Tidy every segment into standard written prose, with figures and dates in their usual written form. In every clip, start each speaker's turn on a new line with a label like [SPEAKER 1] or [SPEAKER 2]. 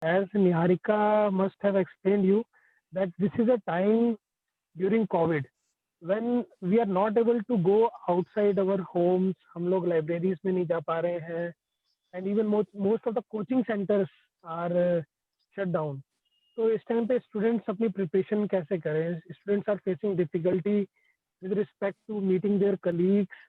[SPEAKER 1] as Niharika must have explained you that this is a time during COVID when we are not able to go outside our homes. हम लोग libraries में नहीं जा पा रहे हैं and even most of the coaching centers are shut down. तो इस टाइम पे स्टूडेंट्स अपनी प्रिपरेशन कैसे करें? Students are facing difficulty with respect to meeting their colleagues,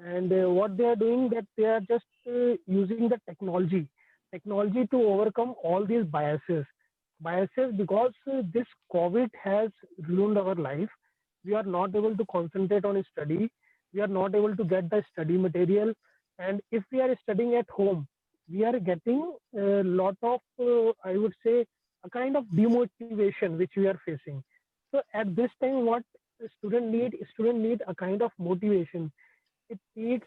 [SPEAKER 1] and what they are doing that they are just using the technology to overcome all these biases because this COVID has ruined our life. We are not able to concentrate on study, we are not able to get the study material, and if we are studying at home we are getting a lot of I would say a kind of demotivation which we are facing. So at this time what student need a kind of motivation. It needs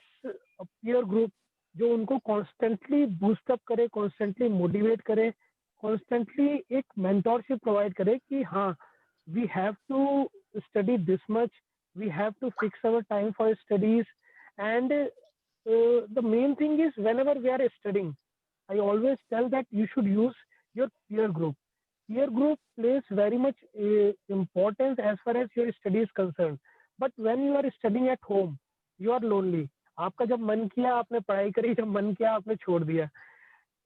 [SPEAKER 1] a peer group जो उनको constantly boost up करे, constantly motivate करे, constantly एक mentorship provide करे कि हाँ we have to study this much, we have to fix our time for studies, and the main thing is whenever we are studying, I always tell that you should use your peer group. Peer group plays very much importance as far as your study is concerned. But when you are studying at home, you are lonely. आपका जब मन किया आपने पढ़ाई करी, जब मन किया आपने छोड़ दिया.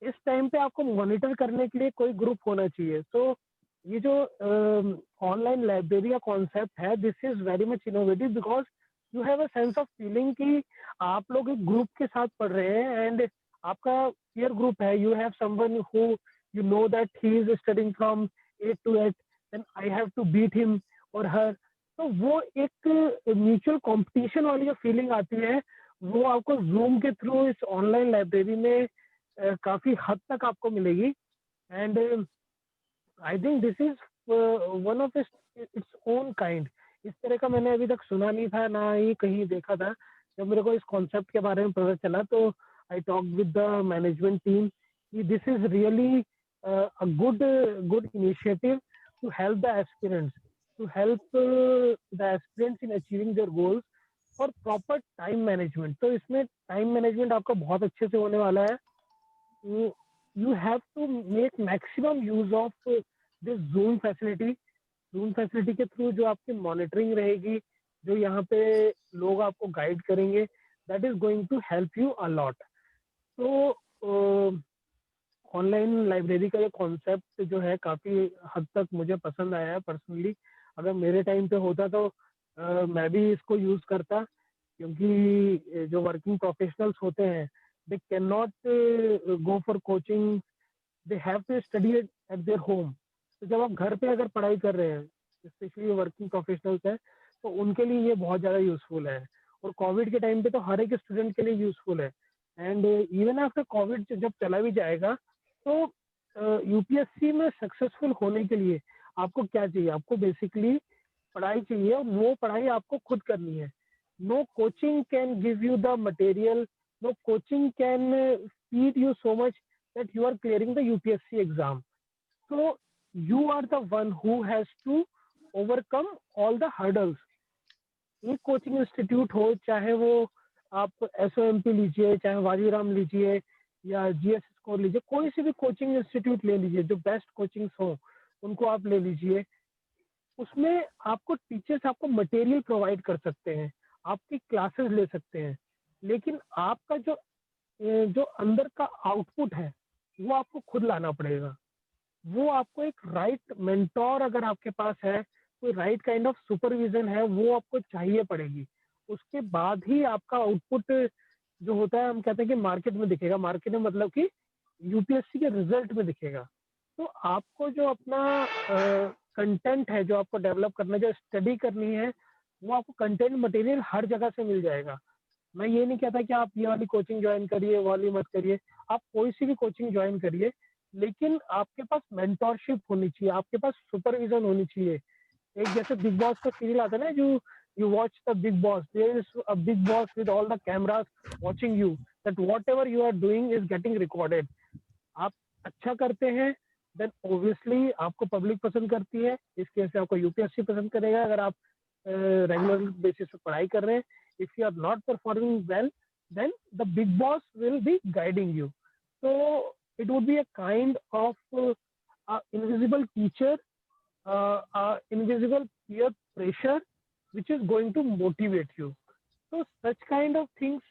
[SPEAKER 1] इस टाइम पे आपको मॉनिटर करने के लिए कोई ग्रुप होना चाहिए. तो ये जो ऑनलाइन लाइब्रेरी का कॉन्सेप्ट है, this is very much innovative because you have a sense of feeling कि आप लोग एक ग्रुप के साथ पढ़ रहे हैं एंड आपका पीयर ग्रुप है. You have someone who you know that he is studying from 8 to 8, then I have to beat him और हर. तो वो एक म्यूचुअल कंपटीशन वाली जो फीलिंग आती है वो आपको जूम के थ्रू इस ऑनलाइन लाइब्रेरी में काफी हद तक आपको मिलेगी. And I think this is one of its own kind. इस तरह का मैंने अभी तक सुना नहीं था, ना ही कहीं देखा था. जब मेरे को इस कॉन्सेप्ट के बारे में पता चला तो I talk with the management team कि this is really a good initiative to help the aspirants, to help the aspirants in achieving their goals और प्रॉपर टाइम मैनेजमेंट. तो इसमें टाइम मैनेजमेंट आपका बहुत अच्छे से होने वाला है. You have to make maximum use of this Zoom facility के थ्रू जो आपकी मॉनिटरिंग रहेगी, जो यहाँ पे लोग आपको गाइड करेंगे, that is going to help you a lot. तो ऑनलाइन लाइब्रेरी का ये कॉन्सेप्ट जो है काफ़ी हद तक मुझे पसंद आया है पर्सनली. अगर मेरे टाइम पे होता तो मैं भी इसको यूज़ करता, क्योंकि जो वर्किंग प्रोफेशनल्स होते हैं they cannot go for coaching, they have to study at their home. तो जब आप घर पे अगर पढ़ाई कर रहे हैं, स्पेशली वर्किंग प्रोफेशनल्स हैं, तो उनके लिए ये बहुत ज़्यादा यूज़फुल है. और कोविड के टाइम पे तो हर एक स्टूडेंट के लिए यूज़फुल है. एंड इवन आफ्टर कोविड जब चला भी जाएगा तो यूपीएससी में सक्सेसफुल होने के लिए आपको क्या चाहिए? आपको बेसिकली पढ़ाई चाहिए और वो पढ़ाई आपको खुद करनी है. No coaching can give you the material, no coaching can feed you so much that you are clearing the UPSC exam. So you are the one who has to overcome all the hurdles. एक coaching institute हो, चाहे वो आप SOMP लीजिए, चाहे वाजीराम लीजिए या GS score लीजिए, कोई सी भी कोचिंग इंस्टीट्यूट ले लीजिए, जो बेस्ट कोचिंग्स हो उनको आप ले लीजिए. उसमें आपको टीचर्स आपको मटेरियल प्रोवाइड कर सकते हैं, आपकी क्लासेस ले सकते हैं, लेकिन आपका जो अंदर का आउटपुट है वो आपको खुद लाना पड़ेगा. वो आपको एक राइट मेंटोर अगर आपके पास है, कोई राइट काइंड ऑफ सुपरविजन है, वो आपको चाहिए पड़ेगी. उसके बाद ही आपका आउटपुट जो होता है, हम कहते हैं कि मार्केट में दिखेगा. मार्केट में मतलब कि यूपीएससी के रिजल्ट में दिखेगा. तो आपको जो अपना कंटेंट है, जो आपको डेवलप करना है, जो स्टडी करनी है, वो आपको कंटेंट मटेरियल हर जगह से मिल जाएगा. मैं ये नहीं कहता कि आप ये वाली कोचिंग ज्वाइन करिए, वो वाली मत करिए. आप कोई सी भी कोचिंग ज्वाइन करिए, लेकिन आपके पास मेंटोरशिप होनी चाहिए, आपके पास सुपरविजन होनी चाहिए. एक जैसे बिग बॉस का सीरियल आता है ना, जो you watch the big Boss, there is a big boss with all the cameras watching you, that whatever you are doing is getting recorded. आप अच्छा करते हैं देन ऑब्वियसली आपको पब्लिक पसंद करती है. इस केस से आपको यूपीएससी पसंद करेगा अगर आप रेगुलर बेसिस पे पढ़ाई कर रहे हैं. If you are not performing well, then the big boss will be guiding you. तो it would be a kind of invisible teacher, invisible peer pressure, which is going to motivate you. So such kind of things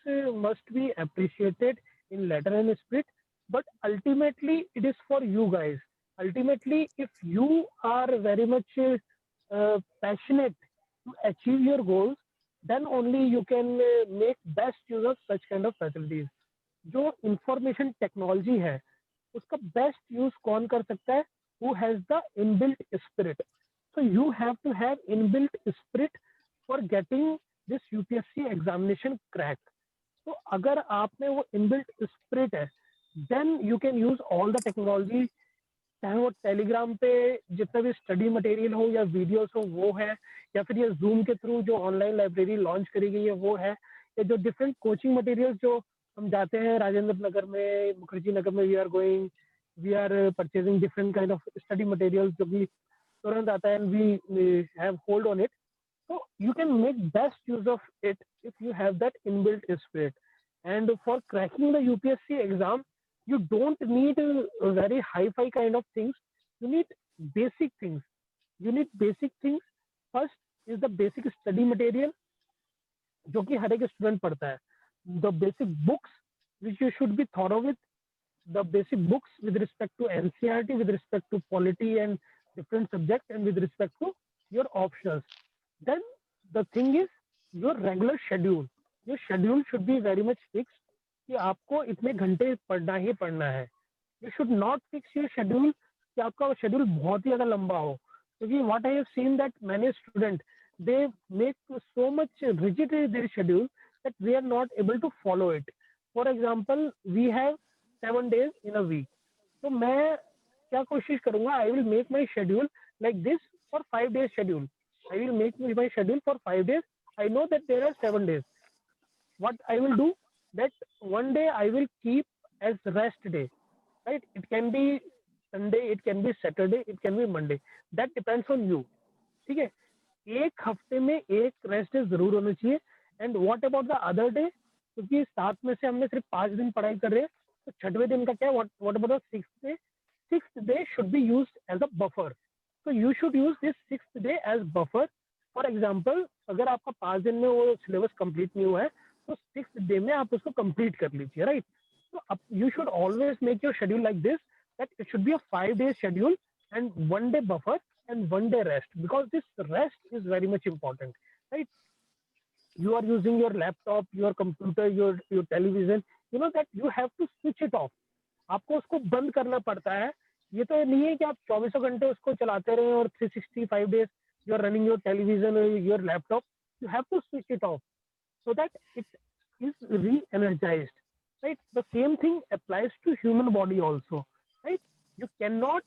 [SPEAKER 1] must be appreciated in letter and spirit. But ultimately, it is for you guys. Ultimately, if you are very much passionate to achieve your goals, then only you can make best use of such kind of facilities. जो information technology है उसका best use कौन कर सकता है? Who has the inbuilt spirit. So you have to have inbuilt spirit for getting this UPSC examination crack. तो अगर आप में वो inbuilt spirit है, then you can use all the technology, चाहे वो टेलीग्राम पे जितना भी स्टडी मटेरियल हो या वीडियोस हो वो है, या फिर ये जूम के थ्रू जो ऑनलाइन लाइब्रेरी लॉन्च करी गई है वो है, या जो डिफरेंट कोचिंग मटेरियल्स जो हम जाते हैं राजेंद्र नगर में, मुखर्जी नगर में, we are purchasing different kind of study materials जो भी तुरंत आता है, and we have hold on it. So you can make best use of it if you have that inbuilt spirit. And for cracking the UPSC exam, you don't need a very hi-fi kind of things. You need basic things. You need basic things. First is the basic study material, जो कि हर एक student पढ़ता है. The basic books which you should be thorough with. The basic books with respect to NCERT, with respect to polity and different subjects, and with respect to your optionals. Then the thing is your regular schedule. Your schedule should be very much fixed कि आपको इतने घंटे पढ़ना ही पढ़ना है. You should not fix your schedule कि आपका schedule बहुत ही ज़्यादा लंबा हो, क्योंकि what I have seen that many students they make so much rigid their schedule that they are not able to follow it. For example, we have 7 days in a week. तो मैं क्या कोशिश करूंगा, I will make my schedule like this for 5 days schedule. I will make my schedule for 5 days. I know that there are 7 days. What I will do, that one day I will keep as rest day, right? It can be Sunday, it can be Saturday, it can be Monday. That depends on you. ठीक है, एक हफ्ते में एक rest day जरूर होना चाहिए. And what about the other day, क्योंकि 7 में से हमने सिर्फ 5 दिन पढ़ाई कर रहे हैं, तो 6वें दिन का क्या, what about the 6th day? 6th day should be used as a buffer. So you should use this 6th day as buffer. For example, अगर आपका 5 दिन में वो सिलेबस कंप्लीट नहीं हुआ है, तो 6th डे में आप उसको कंप्लीट कर लीजिए, राइट? तो you should always make your schedule like this, that it should be a 5 day schedule and 1 day buffer and 1 day rest, because this rest is very much important, right? You are using your laptop, your computer, your television, you know that you have to switch it off. आपको उसको बंद करना पड़ता है. ये तो नहीं है कि आप 24 घंटे उसको चलाते रहे और 365 days you are running your television or your laptop. You have to switch it off so that it is re-energized, right? The same thing applies to human body also, right? You cannot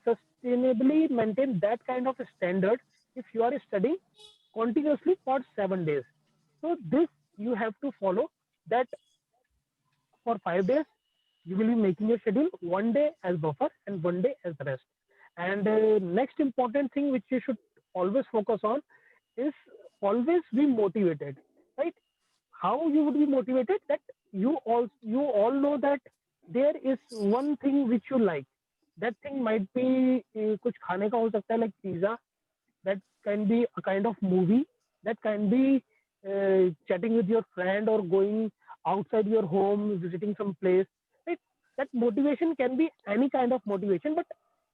[SPEAKER 1] sustainably maintain that kind of a standard if you are studying continuously for 7 days. So this you have to follow, that for 5 days you will be making your schedule 1 day as buffer and 1 day as rest. And next important thing which you should always focus on is always be motivated, right? How you would be motivated? That you all know that there is one thing which you like. That thing might be कुछ खाने का हो सकता है, like pizza. That can be a kind of movie. That can be chatting with your friend or going outside your home, visiting some place. Right? That motivation can be any kind of motivation, but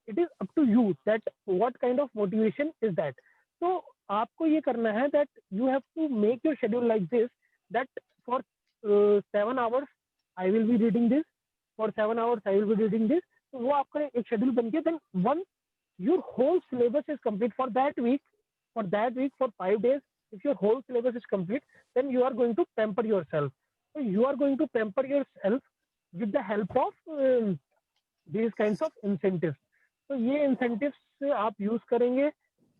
[SPEAKER 1] it is up to you that what kind of motivation is that. So आपको ये करना है that you have to make your schedule like this, that for 7 hours I will be reading this, for 7 hours I will be reading this. तो वो आपका एक schedule बन गया. Then one, your whole syllabus is complete for that week. For 5 days, if your whole syllabus is complete, then you are going to pamper yourself. So you are going to pamper yourself with the help of these kinds of incentives. तो ये incentives आप use करेंगे.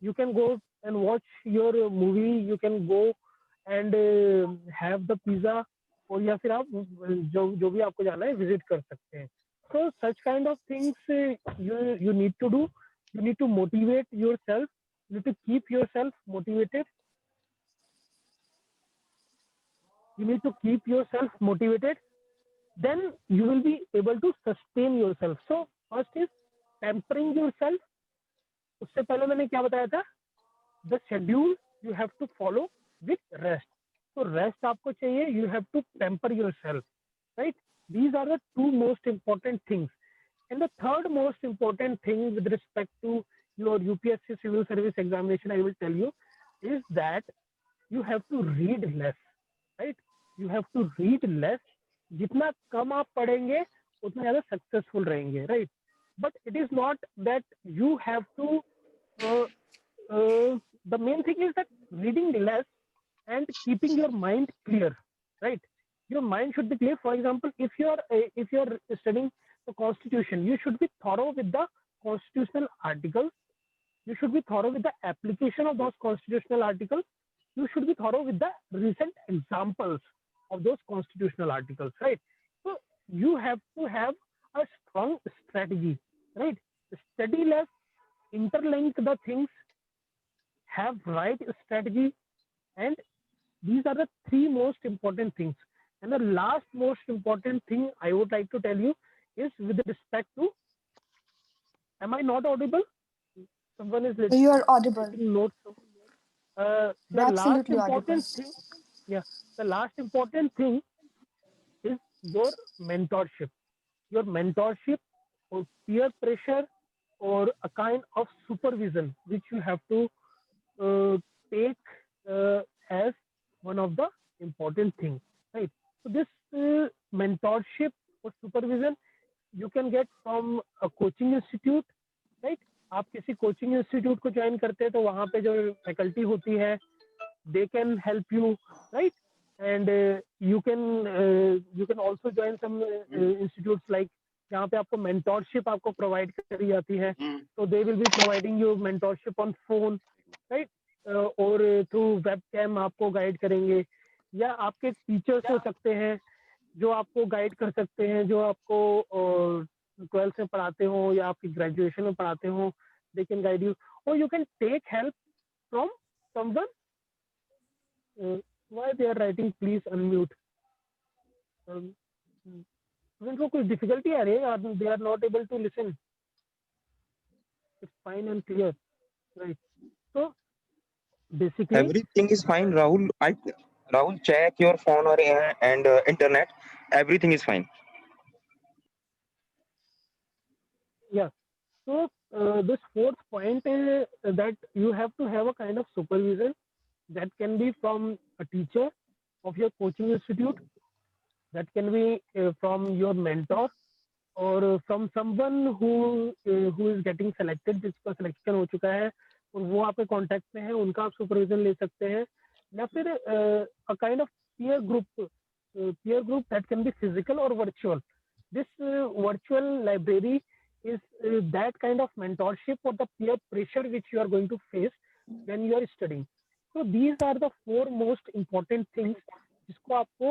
[SPEAKER 1] You can go and watch your movie. You can go and have the pizza, और या फिर आप जो भी आपको जाना है विजिट कर सकते हैं. So such kind of things you need to do. You need to motivate yourself. You need to keep yourself motivated. You need to keep yourself motivated. then you will be able to sustain yourself. So first is pampering yourself. उससे पहले मैंने क्या बताया था, the schedule you have to follow with rest. So rest आपको चाहिए, you have to pamper yourself, right? These are the two most important things. And the third most important thing with respect to your UPSC civil service examination, I will tell you, is that you have to read less, right? You have to read less. जितना कम आप पढ़ेंगे उतना ज़्यादा successful रहेंगे, right? But it is not that you have to uh, the main thing is that reading less and keeping your mind clear, right? Your mind should be clear. For example, if you're studying the constitution, you should be thorough with the constitutional articles. You should be thorough with the application of those constitutional articles. You should be thorough with the recent examples of those constitutional articles, right? So you have to have a strong strategy, right? Study less, interlink the things, have right strategy, and these are the three most important things. And the last most important thing I would like to tell you is with respect to, am I not audible? Someone is
[SPEAKER 2] You are audible.
[SPEAKER 1] taking notes.
[SPEAKER 2] You're
[SPEAKER 1] The last
[SPEAKER 2] absolutely audible.
[SPEAKER 1] important thing, yeah, the last important thing is your mentorship. Your mentorship or peer pressure or a kind of supervision which you have to take as one of the important things, right? So this mentorship or supervision you can get from a coaching institute, right? आप किसी coaching institute को join करते हैं तो वहाँ पे जो faculty होती है they can help you, right? And you can also join some institutes like जहाँ पे आपको mentorship आपको provide करी जाती है, so they will be providing you mentorship on phone, right? और through webcam आपको गाइड करेंगे, या आपके टीचर्स हो सकते हैं जो आपको गाइड कर सकते हैं, जो आपको 12th में पढ़ाते हो या आपकी ग्रेजुएशन में पढ़ाते हो, they can guide you, or you can take help from someone. Why they are writing please unmute? Student को कुछ डिफिकल्टी आ रही है, they are not able to listen. It's fine and clear, right? So basically,
[SPEAKER 3] Everything is fine, Rahul. Rahul, check your phone or and internet. Everything is fine.
[SPEAKER 1] yeah. So this fourth point is that you have to have a kind of supervision that can be from a teacher of your coaching institute, that can be from your mentor, और from someone who is getting selected, जिसका selection हो चुका है और वो आपके contact में है, उनका आप सुपरविजन ले सकते हैं, या फिर a kind of peer group that can be physical or virtual. This virtual library is that kind of mentorship or the peer pressure which you are going to face when you are studying. So these are the four most important things जिसको आपको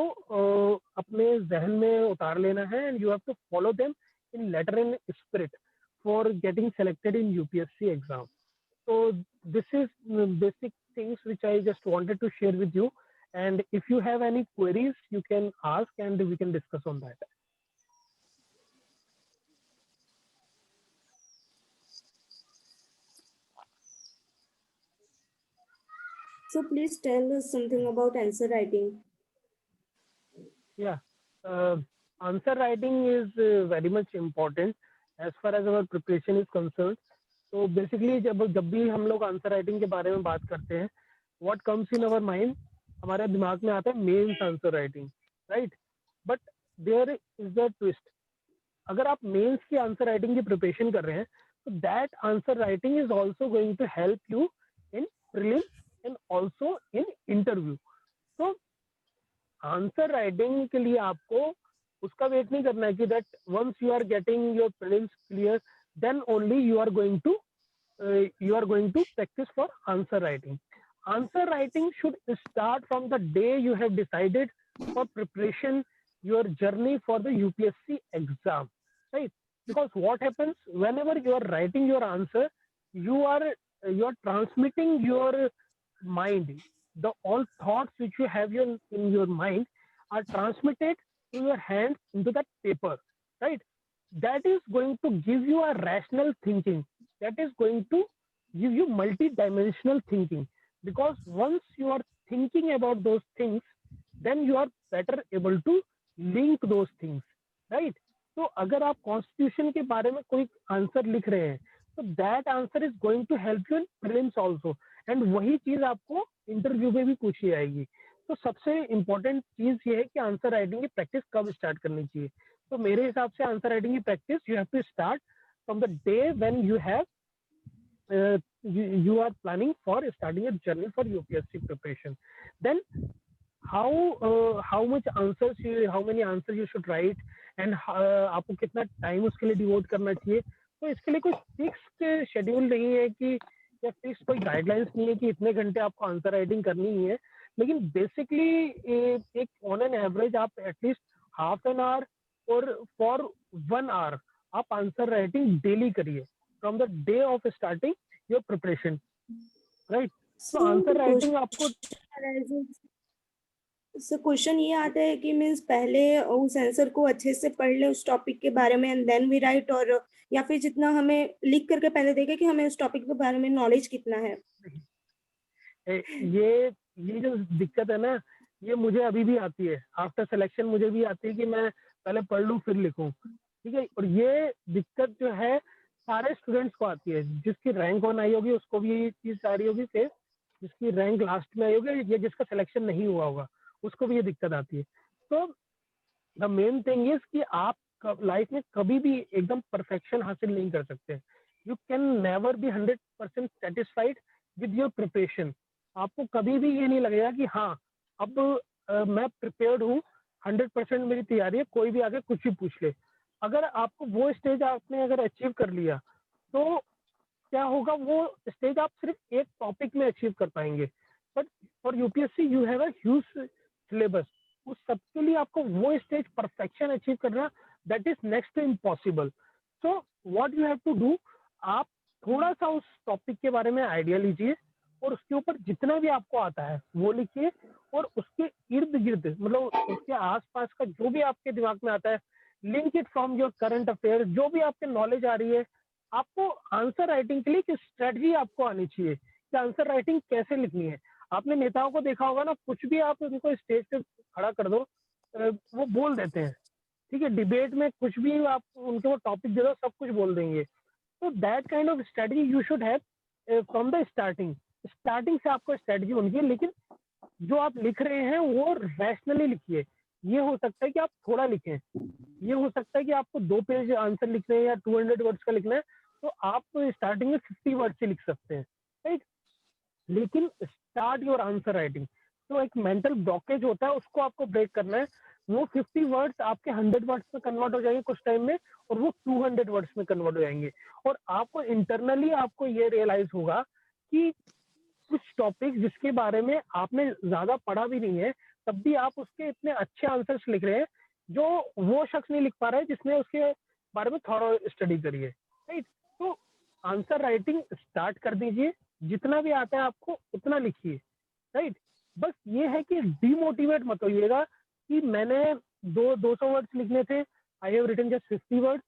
[SPEAKER 1] अपने जहन में उतार लेना है, and you have to follow them in letter and spirit for getting selected in UPSC exam. So this is basic things which I just wanted to share with you, and if you have any queries you can ask and we can discuss on that.
[SPEAKER 4] So please tell us something about answer writing.
[SPEAKER 1] Yeah, answer writing is very much important as far as our preparation is concerned. तो basically जब जब भी हम लोग answer writing के बारे में बात करते हैं, what comes in our mind, हमारे दिमाग में आता है mains answer writing, right? But there is the twist. अगर आप मेंस की आंसर राइटिंग की प्रिपरेशन कर रहे हैं तो that answer writing is also going to help you in prelims and also in interview. तो आंसर राइटिंग के लिए आपको उसका वेट नहीं करना है कि that once you are getting your prelims clear then only you are going to practice for answer writing. Answer writing should start from the day you have decided for preparation your journey for the UPSC exam, right? Because what happens whenever you are writing your answer, you are transmitting your mind, the all thoughts which you have in your mind are transmitted to your hands into that paper, right? That is going to give you a rational thinking. That is going to give you multi-dimensional thinking, because once you are thinking about those things, then you are better able to link those things, right? तो अगर आप constitution के बारे में कोई answer लिख रहे हैं, तो that answer is going to help you in prelims also, and वही चीज आपको इंटरव्यू में भी पूछी जाएगी. तो सबसे इम्पोर्टेंट चीज ये है कि आंसर राइटिंग की प्रैक्टिस कब स्टार्ट करनी चाहिए. तो मेरे हिसाब से आंसर राइटिंग की practice you have to start from the day when you have you are planning for starting a journey for UPSC preparation. Then how much answers how many answers you should write, and आपको कितना time उसके लिए devote करना चाहिए. तो इसके लिए कोई फिक्स शेड्यूल नहीं है कि, या फिक्स कोई गाइडलाइंस नहीं है कि इतने घंटे आपको आंसर राइटिंग करनी ही है. लेकिन बेसिकली एक ऑन एन एवरेज आप एटलीस्ट हाफ एन आवर और फॉर 1 आवर आप आंसर राइटिंग डेली करिए from the day of starting your preparation, right. तो आंसर राइटिंग आपको
[SPEAKER 4] क्वेश्चन ये आता है कि मीन्स पहले उस आंसर को अच्छे से पढ़ ले उस टॉपिक के बारे में एंड देन वी राइट, और या फिर जितना हमें लिख करके पहले देखे कि हमें उस टॉपिक के बारे में नॉलेज कितना है.
[SPEAKER 1] ये जो दिक्कत है ना, ये मुझे अभी भी आती है. आफ्टर सिलेक्शन मुझे भी आती है कि मैं पहले पढ़ लूँ फिर लिखूँ, ठीक है. और ये दिक्कत जो है सारे स्टूडेंट्स को आती है. जिसकी रैंक 1 आई होगी उसको भी ये चीज आ रही होगी, फिर जिसकी रैंक लास्ट में आई होगी या जिसका सिलेक्शन नहीं हुआ होगा उसको भी ये दिक्कत आती है. तो द मेन थिंग इज कि आप लाइफ में कभी भी एकदम परफेक्शन हासिल नहीं कर सकते. You can never be 100% satisfied with your preparation. आपको कभी भी ये नहीं लगेगा कि हाँ अब मैं प्रिपेयर्ड हूँ, 100% मेरी तैयारी है, कोई भी आके कुछ भी पूछ ले. अगर आपको वो स्टेज आपने अगर अचीव कर लिया तो क्या होगा, वो स्टेज आप सिर्फ एक टॉपिक में अचीव कर पाएंगे. But for UPSC you have a huge syllabus. उस सबके लिए आपको वो स्टेज परफेक्शन अचीव करना, that is next to impossible. So what you have to do, आप थोड़ा सा उस टॉपिक के बारे में आइडिया लीजिए और उसके ऊपर जितना भी आपको आता है वो लिखिए, और उसके इर्द गिर्द मतलब उसके आसपास का जो भी आपके दिमाग में आता है, link it from your current affair. जो भी आपके नॉलेज आ रही है, आपको आंसर राइटिंग के लिए एक स्ट्रेटजी आपको आनी चाहिए कि आंसर राइटिंग कैसे लिखनी है. आपने नेताओं को देखा होगा ना, कुछ भी आप उनको स्टेज पे खड़ा कर दो वो बोल देते हैं, ठीक है. डिबेट में कुछ भी आप उनको वो टॉपिक दे दो, सब कुछ बोल देंगे. तो that kind of strategy you should have from the starting. Starting से आपको स्ट्रेटजी होनी चाहिए, लेकिन जो आप लिख रहे हैं वो रैशनली लिखिए. ये हो सकता है कि आप थोड़ा लिखें, ये हो सकता है कि आपको 2 पेज आंसर लिखने हैं या 200 वर्ड्स का लिखना है, तो आप स्टार्टिंग में 50 वर्ड से लिख सकते हैं, राइट. लेकिन स्टार्ट योर आंसर राइटिंग. तो एक मेंटल ब्लॉकेज होता है, उसको आपको ब्रेक करना है. वो 50 वर्ड्स आपके 100 वर्ड्स में कन्वर्ट हो जाएंगे कुछ टाइम में, और वो 200 वर्ड्स में कन्वर्ट हो जाएंगे. और आपको इंटरनली आपको ये रियलाइज होगा कि कुछ टॉपिक जिसके बारे में आपने ज्यादा पढ़ा भी नहीं है, तब भी आप उसके इतने अच्छे आंसर्स लिख रहे हैं जो वो शख्स नहीं लिख पा रहा है जिसने उसके बारे में थोड़ा स्टडी करी है, राइट. तो आंसर राइटिंग स्टार्ट कर दीजिए, जितना भी आता है आपको उतना लिखिए, राइट. बस ये है कि डीमोटिवेट मत होइएगा कि मैंने 200 वर्ड्स लिखने थे, I have written just 50 words.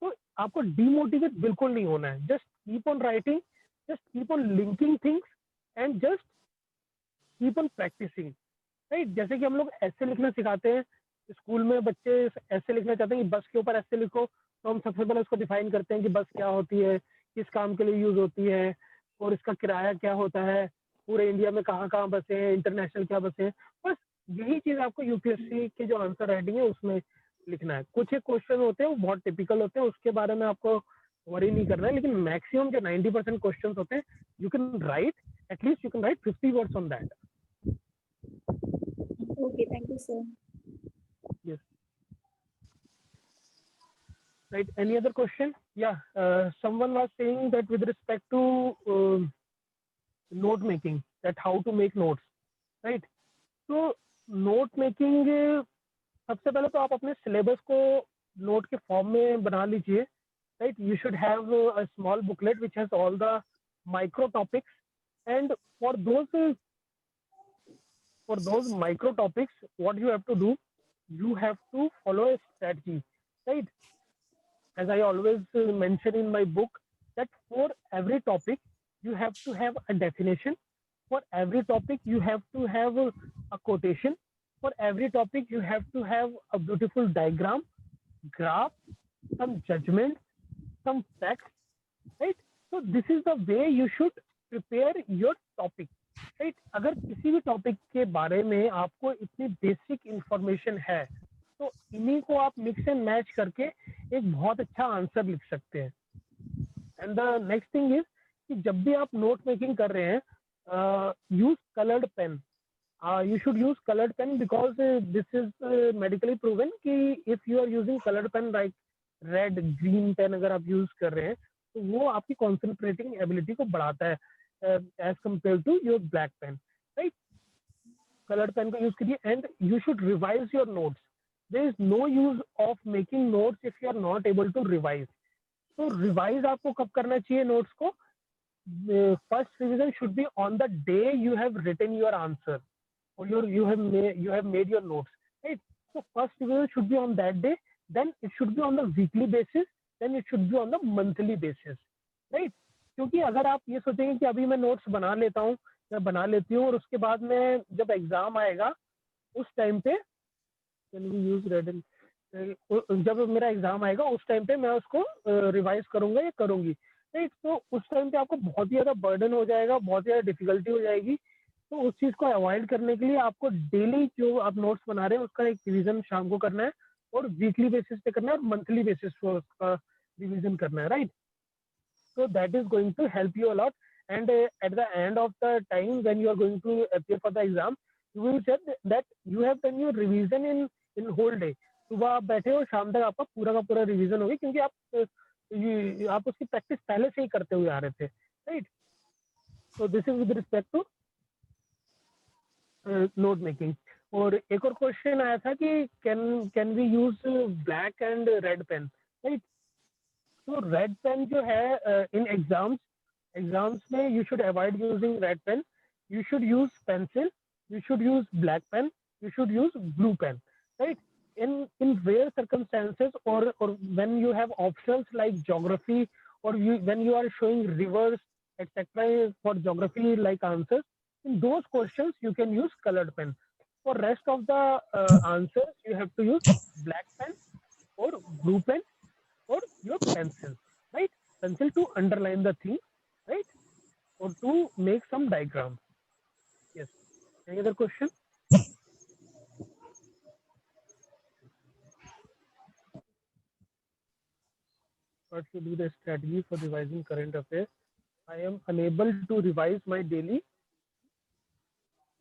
[SPEAKER 1] तो आपको डीमोटिवेट बिल्कुल नहीं होना है. Just keep on writing, just keep on linking things, and just keep on practising, right. जैसे कि हम लोग ऐसे लिखना सिखाते हैं स्कूल में, बच्चे ऐसे लिखना चाहते हैं कि बस के ऊपर ऐसे लिखो, तो हम सबसे पहले उसको डिफाइन करते हैं कि बस क्या होती है, किस काम के लिए यूज होती है, और इसका किराया क्या होता है, पूरे इंडिया में कहाँ कहाँ बसें हैं, इंटरनेशनल क्या बसें हैं. बस यही चीज आपको यूपीएससी के जो आंसर राइटिंग है उसमें लिखना है. कुछ एक क्वेश्चन होते हैं वो बहुत टिपिकल होते हैं, उसके बारे में आपको वरी नहीं करना है. लेकिन मैक्सिमम जो 90% क्वेश्चन होते हैं, you can write at least, you can write 50 words on that.
[SPEAKER 4] Okay, thank you, sir.
[SPEAKER 1] Yes. Right. Any other question? Yeah. Someone was saying that with respect to note making, that how to make notes, right? So note making, सबसे पहले तो आप अपने syllabus को note के form में बना लीजिए, right? You should have a small booklet which has all the micro topics, and for those micro topics, what you have to do, you have to follow a strategy, right? As I always mention in my book, that for every topic you have to have a definition. For every topic you have to have a quotation. For every topic you have to have a beautiful diagram, graph, some judgment, some facts, right? So this is the way you should prepare your topic, right? अगर किसी भी topic के बारे में आपको इतनी basic information है तो इन्हीं को आप मिक्स एंड मैच करके एक बहुत अच्छा आंसर लिख सकते हैं. And the next thing is कि जब भी आप नोट मेकिंग कर रहे हैं, use coloured pen. You should use colored pen because this is medically proven कि if you are using colored pen like red, green pen अगर आप use कर रहे हैं तो वो आपकी concentrating ability को बढ़ाता है as compared to your black pen, right? Colored pen का use करिए and you should revise your notes. There is no use of making notes if you are not able to revise. तो revise आपको कब करना चाहिए notes को? First revision should be on the day you have written your answer. Or you have made your notes, right? So first revision should be on that day, then it should be on the weekly basis, then it should be on the monthly basis, right? क्योंकि अगर आप ये सोचेंगे कि अभी मैं notes बना लेता हूँ, मैं बना लेती हूँ और उसके बाद में जब एग्जाम आएगा उस टाइम पे can we use red and जब मेरा एग्जाम आएगा उस टाइम पे मैं उसको रिवाइज करूंगा या करूंगी, राइट? तो उस टाइम पे आपको बहुत ही ज्यादा बर्डन हो जाएगा, बहुत ज्यादा डिफिकल्टी हो जाएगी. तो उस चीज को अवॉइड करने के लिए आपको डेली जो आप नोट्स बना रहे हैं उसका एक रिवीजन शाम को करना है और वीकली बेसिस पे करना है और मंथली बेसिस पे उसका रिवीजन करना है, right? So that is going to help you a lot. And at the end of the time when you are going to appear for the exam, you will say that you have done your revision in whole day. सुबह आप बैठे हो, शाम तक आपका पूरा का पूरा रिवीजन होगी क्योंकि आप उसकी प्रैक्टिस पहले से ही करते हुए आ रहे थे, right? So this is with respect to note making. और एक और क्वेश्चन आया था कि can we use black and red pen, right? तो रेड पेन जो है इन एग्जाम्स में you should avoid using red pen. You should use pencil, you should use black pen, you should use blue pen, right? in rare circumstances or when you have options like geography or when you are showing rivers etc for geography like answers, in those questions you can use colored pen. For rest of the answers you have to use black pen or blue pen or your pencil, right? Pencil to underline the thing, right? Or to make some diagram. Yes. Any other question? What should be the strategy for revising current affairs? I am unable to revise my daily.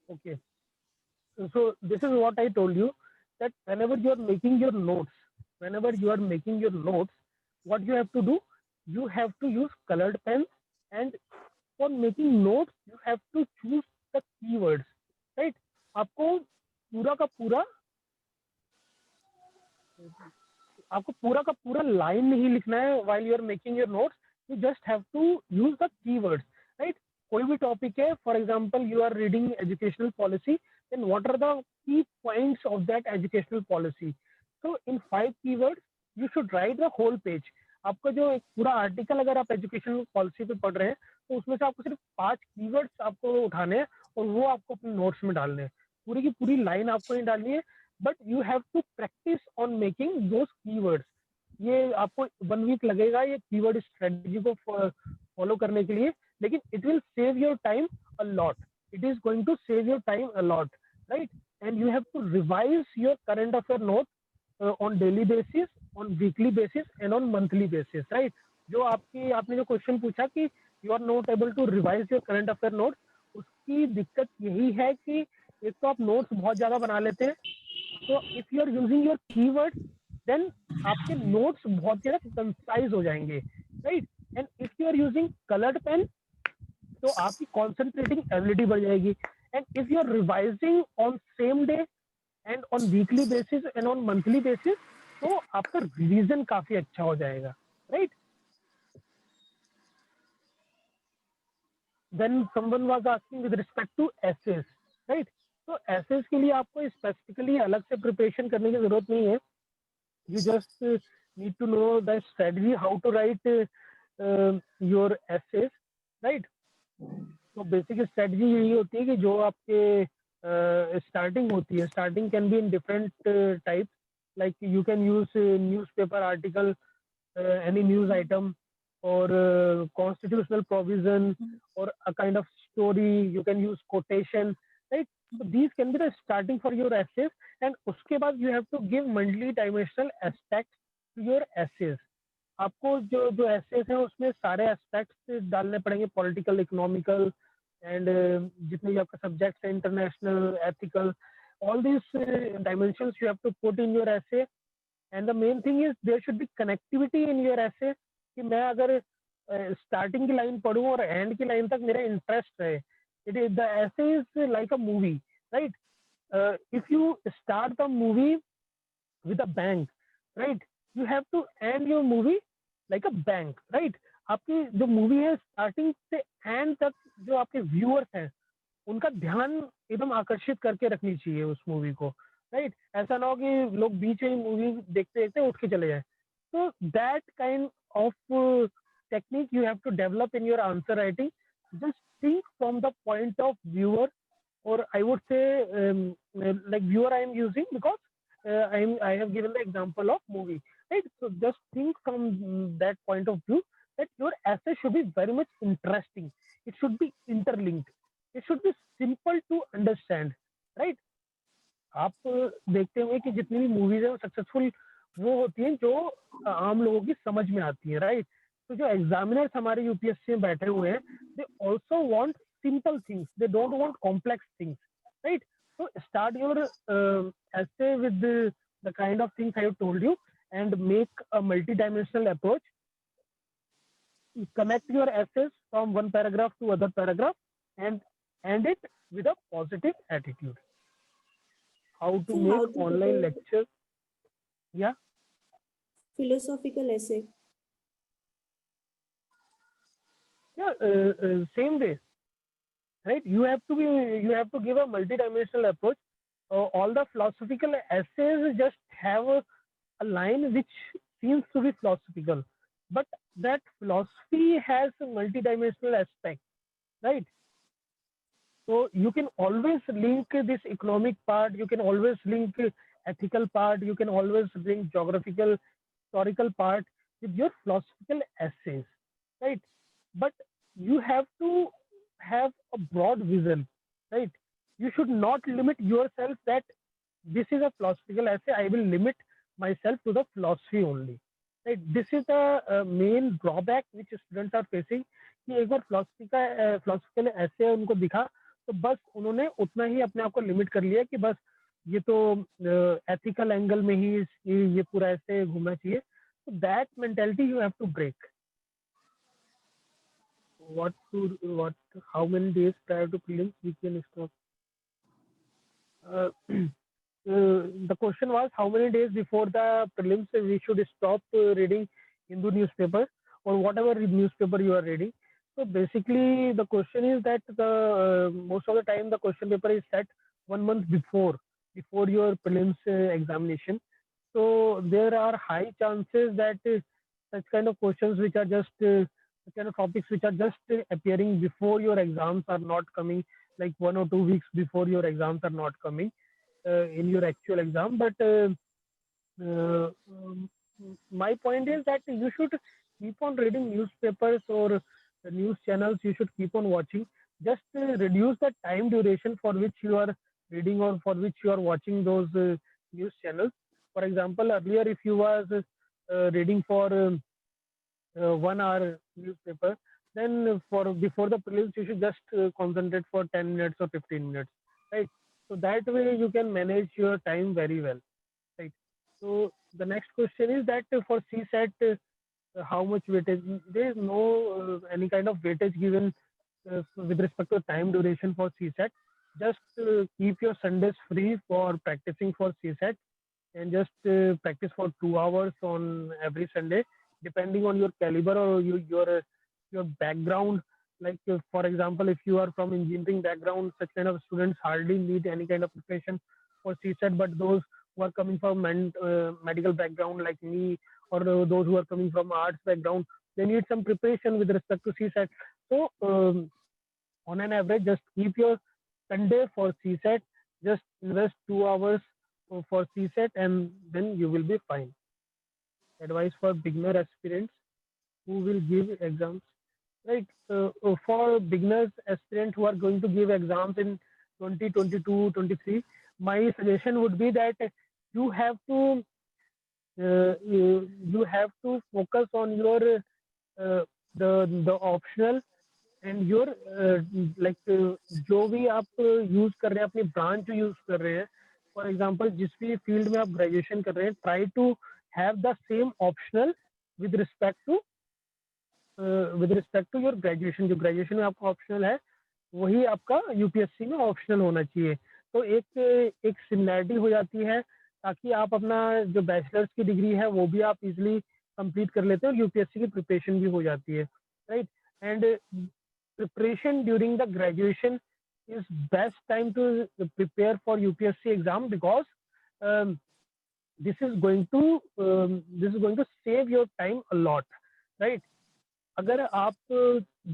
[SPEAKER 1] Okay. So this is what I told you, that whenever you are making your notes, what you have to do, you have to use colored pens, and for making notes you have to choose the keywords, right? आपको पूरा का पूरा line नहीं लिखना है while you are making your notes. You just have to use the keywords, right? कोई भी topic है, for example you are reading educational policy, then what are the key points of that educational policy? So in 5 keywords you should write the whole page. आपका जो एक पूरा article अगर आप educational policy पे पढ़ रहे हैं तो उसमें से आपको सिर्फ 5 कीवर्ड्स आपको उठाने हैं और वो आपको अपने नोट्स में डालने हैं. पूरी की पूरी लाइन आपको नहीं डालनी है, but you have to practice on making those keywords. ये आपको 1 वीक लगेगा ये कीवर्ड स्ट्रेटजी को फॉलो करने के लिए, लेकिन it will save your time a lot. It is going to save your time a lot, right? And you have to revise your current affair note on daily basis, on weekly basis and on monthly basis, right? जो आपने जो question पूछा कि you are not able to revise your current affair note, उसकी दिक्कत यही है कि एक तो आप नोट्स बहुत ज्यादा बना लेते हैं. So if you are using your keywords, then आपके notes बहुत ज्यादा concise हो जाएंगे, right? And if you are using colored pen, तो आपकी concentrating ability बढ़ जाएगी. And if you are revising on same day and on weekly basis and on monthly basis, तो आपका revision काफी अच्छा हो जाएगा, right? Then someone was asking with respect to essays, right? तो एसेस के लिए आपको स्पेसिफिकली अलग से प्रिपरेशन करने की जरूरत नहीं है. You just need to know the strategy how to write your essays, right? तो बेसिक स्ट्रेटजी यही होती है कि जो आपके स्टार्टिंग होती है, starting can be in different types, like you can use newspaper article, any news item, or constitutional provision, or a kind of story. You can use quotation, right? So these can be the starting for your essays, and उसके बाद you have to give multi-dimensional aspects to your essays. आपको जो जो essays हैं उसमें सारे aspects डालने पड़ेंगे, political, economical, and जितने भी आपका subjects हैं, international, ethical, all these dimensions you have to put in your essay. And the main thing is there should be connectivity in your essay, कि मैं अगर स्टार्टिंग की लाइन पढ़ूं और एंड की लाइन तक मेरा इंटरेस्ट रहे. It is the essay is like a movie, right? If you start the movie with a bang, right, you have to end your movie like a bang, right? आपकी जो movie है starting से and तक जो आपके viewers हैं उनका ध्यान एकदम आकर्षित करके रखनी चाहिए उस मूवी को, राइट? ऐसा ना हो कि लोग बीच में मूवी देखते देखते उठ के चले जाए. तो that kind of technique you have to develop in your answer writing. Just think from the point of viewer, or I would say like viewer I am using because I have given the example of movie, right? So just think from that point of view that your essay should be very much interesting. It should be interlinked. It should be simple to understand, right? आप देखते होंगे कि जितनी भी movies है वो successful वो होती हैं जो आम लोगों की समझ में आती है, राइट? तो जो एग्जामिनर्स हमारे यूपीएससी में बैठे हुए हैं, they also want simple things. They don't want complex things, right? So start your essay with the kind of things I have told you and make a multi-dimensional approach. Connect your essays from one paragraph to other paragraph and end it with a positive attitude. How to
[SPEAKER 4] So how
[SPEAKER 1] make
[SPEAKER 4] to
[SPEAKER 1] online
[SPEAKER 4] do
[SPEAKER 1] lectures? Yeah.
[SPEAKER 4] philosophical essay?
[SPEAKER 1] Yeah, same way, right? You have to give a multi-dimensional approach. All the philosophical essays just have a line which seems to be philosophical, but that philosophy has a multi-dimensional aspect, right? So you can always link this economic part, you can always link ethical part, you can always link geographical, historical part with your philosophical essays, right? But you have to have a broad vision, right? You should not limit yourself that this is a philosophical essay, I will limit myself to the philosophy only, right? This is the main drawback which students are facing, कि एक बार philosophical essay उनको दिखा तो बस उन्होंने उतना ही अपने आप को लिमिट कर लिया कि बस ये तो एथिकल एंगल में ही ये पूरा ऐसे घूमना चाहिए. So that mentality you have to break. How many days prior to prelims we can stop? The question was how many days before the prelims we should stop reading Hindu newspaper or whatever newspaper you are reading. So basically the question is that the most of the time the question paper is set 1 month before your prelims examination. So there are high chances that such kind of questions which are just such kind of topics which are just appearing before your exams are not coming, like 1 or 2 weeks before your exams are not coming in your actual exam. But my point is that you should keep on reading newspapers or news channels. You should keep on watching. Just reduce the time duration for which you are reading or for which you are watching those news channels. For example, earlier if you was reading for 1 hour newspaper, then before the prelims you should just concentrate for 10 minutes or 15 minutes, right? So that way you can manage your time very well, right? So the next question is that for CSAT, how much weightage? There is no any kind of weightage given with respect to time duration for CSAT. Just keep your Sundays free for practicing for CSAT and just practice for 2 hours on every Sunday, depending on your caliber or your background. like for example, if you are from engineering background, such kind of students hardly need any kind of preparation for CSET, but those who are coming from medical background like me, or those who are coming from arts background, they need some preparation with respect to CSET. So on an average, just keep your Sunday for CSET, just invest 2 hours for CSET, and then you will be fine. Advice for beginner aspirants who will give exams, right? For beginners aspirants who are going to give exams in 2022 23, my suggestion would be that you have to you have to focus on your the optional and your जो भी आप use कर रहे हैं, अपनी branch जो use कर रहे हैं, फॉर एग्जांपल जिस भी फील्ड में आप ग्रेजुएशन कर रहे हैं, try to have the same optional with respect to your graduation. जो ग्रेजुएशन में आपका ऑप्शनल है वही आपका यूपीएससी में ऑप्शनल होना चाहिए. तो एक सिमिलैरिटी हो जाती है, ताकि आप अपना जो बैचलर्स की डिग्री है वो भी आप इजीली कंप्लीट कर लेते हैं और यूपीएससी की प्रिपरेशन भी हो जाती है, right. And preparation during the graduation is best time to prepare for UPSC exam, because this is going to save your time a lot, right. अगर आप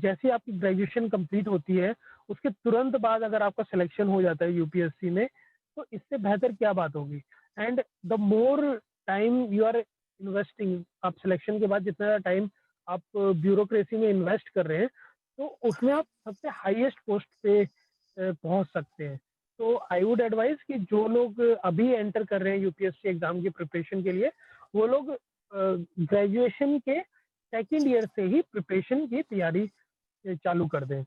[SPEAKER 1] जैसे आपकी ग्रेजुएशन कंप्लीट होती है उसके तुरंत बाद अगर आपका सिलेक्शन हो जाता है यूपीएससी में, तो इससे बेहतर क्या बात होगी. And the more time you are investing, आप सिलेक्शन के बाद जितना टाइम आप ब्यूरोक्रेसी में इन्वेस्ट कर रहे हैं, तो उसमें आप सबसे हाईएस्ट पोस्ट पे पहुंच सकते हैं. तो आई वुड एडवाइज कि जो लोग अभी एंटर कर रहे हैं यूपीएससी एग्जाम की प्रिपरेशन के लिए, वो लोग ग्रेजुएशन के सेकेंड ईयर से ही प्रिपरेशन की तैयारी चालू कर दें.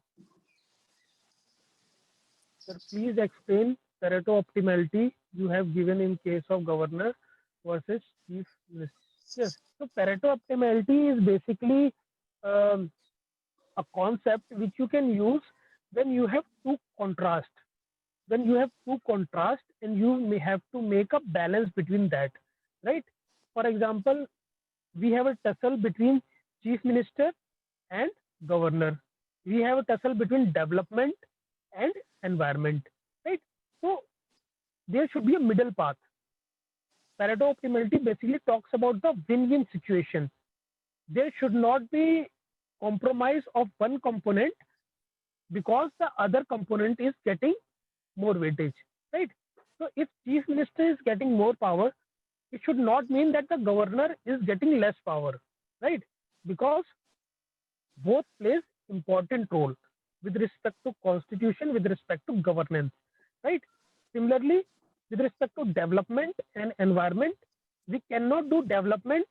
[SPEAKER 1] Sir please explain Pareto optimality you have given in case of governor versus chief minister. Yes, so Pareto optimality is basically a concept which you can use when you have two contrast. When you have two contrast and you may have to make a balance between that, right? For example, we have a tussle between chief minister and governor. We have a tussle between development and environment, right? So there should be a middle path. Pareto optimality basically talks about the win-win situation. There should not be compromise of one component because the other component is getting more weightage, right? So if chief minister is getting more power, it should not mean that the governor is getting less power, right? Because both plays important role with respect to constitution, with respect to governance, right? Similarly, with respect to development and environment, we cannot do development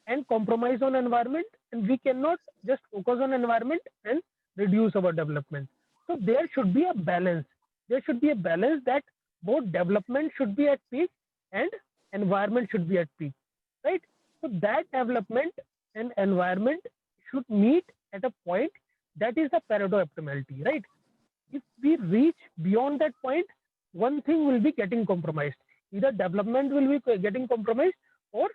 [SPEAKER 1] and compromise on environment, and we cannot just focus on environment and reduce our development. So there should be a balance. There should be a balance that both development should be at peak and environment should be at peak, right? So that development and environment should meet at a point, that is the Pareto optimality, right? If we reach beyond that point, one thing will be getting compromised. Either development will be getting compromised or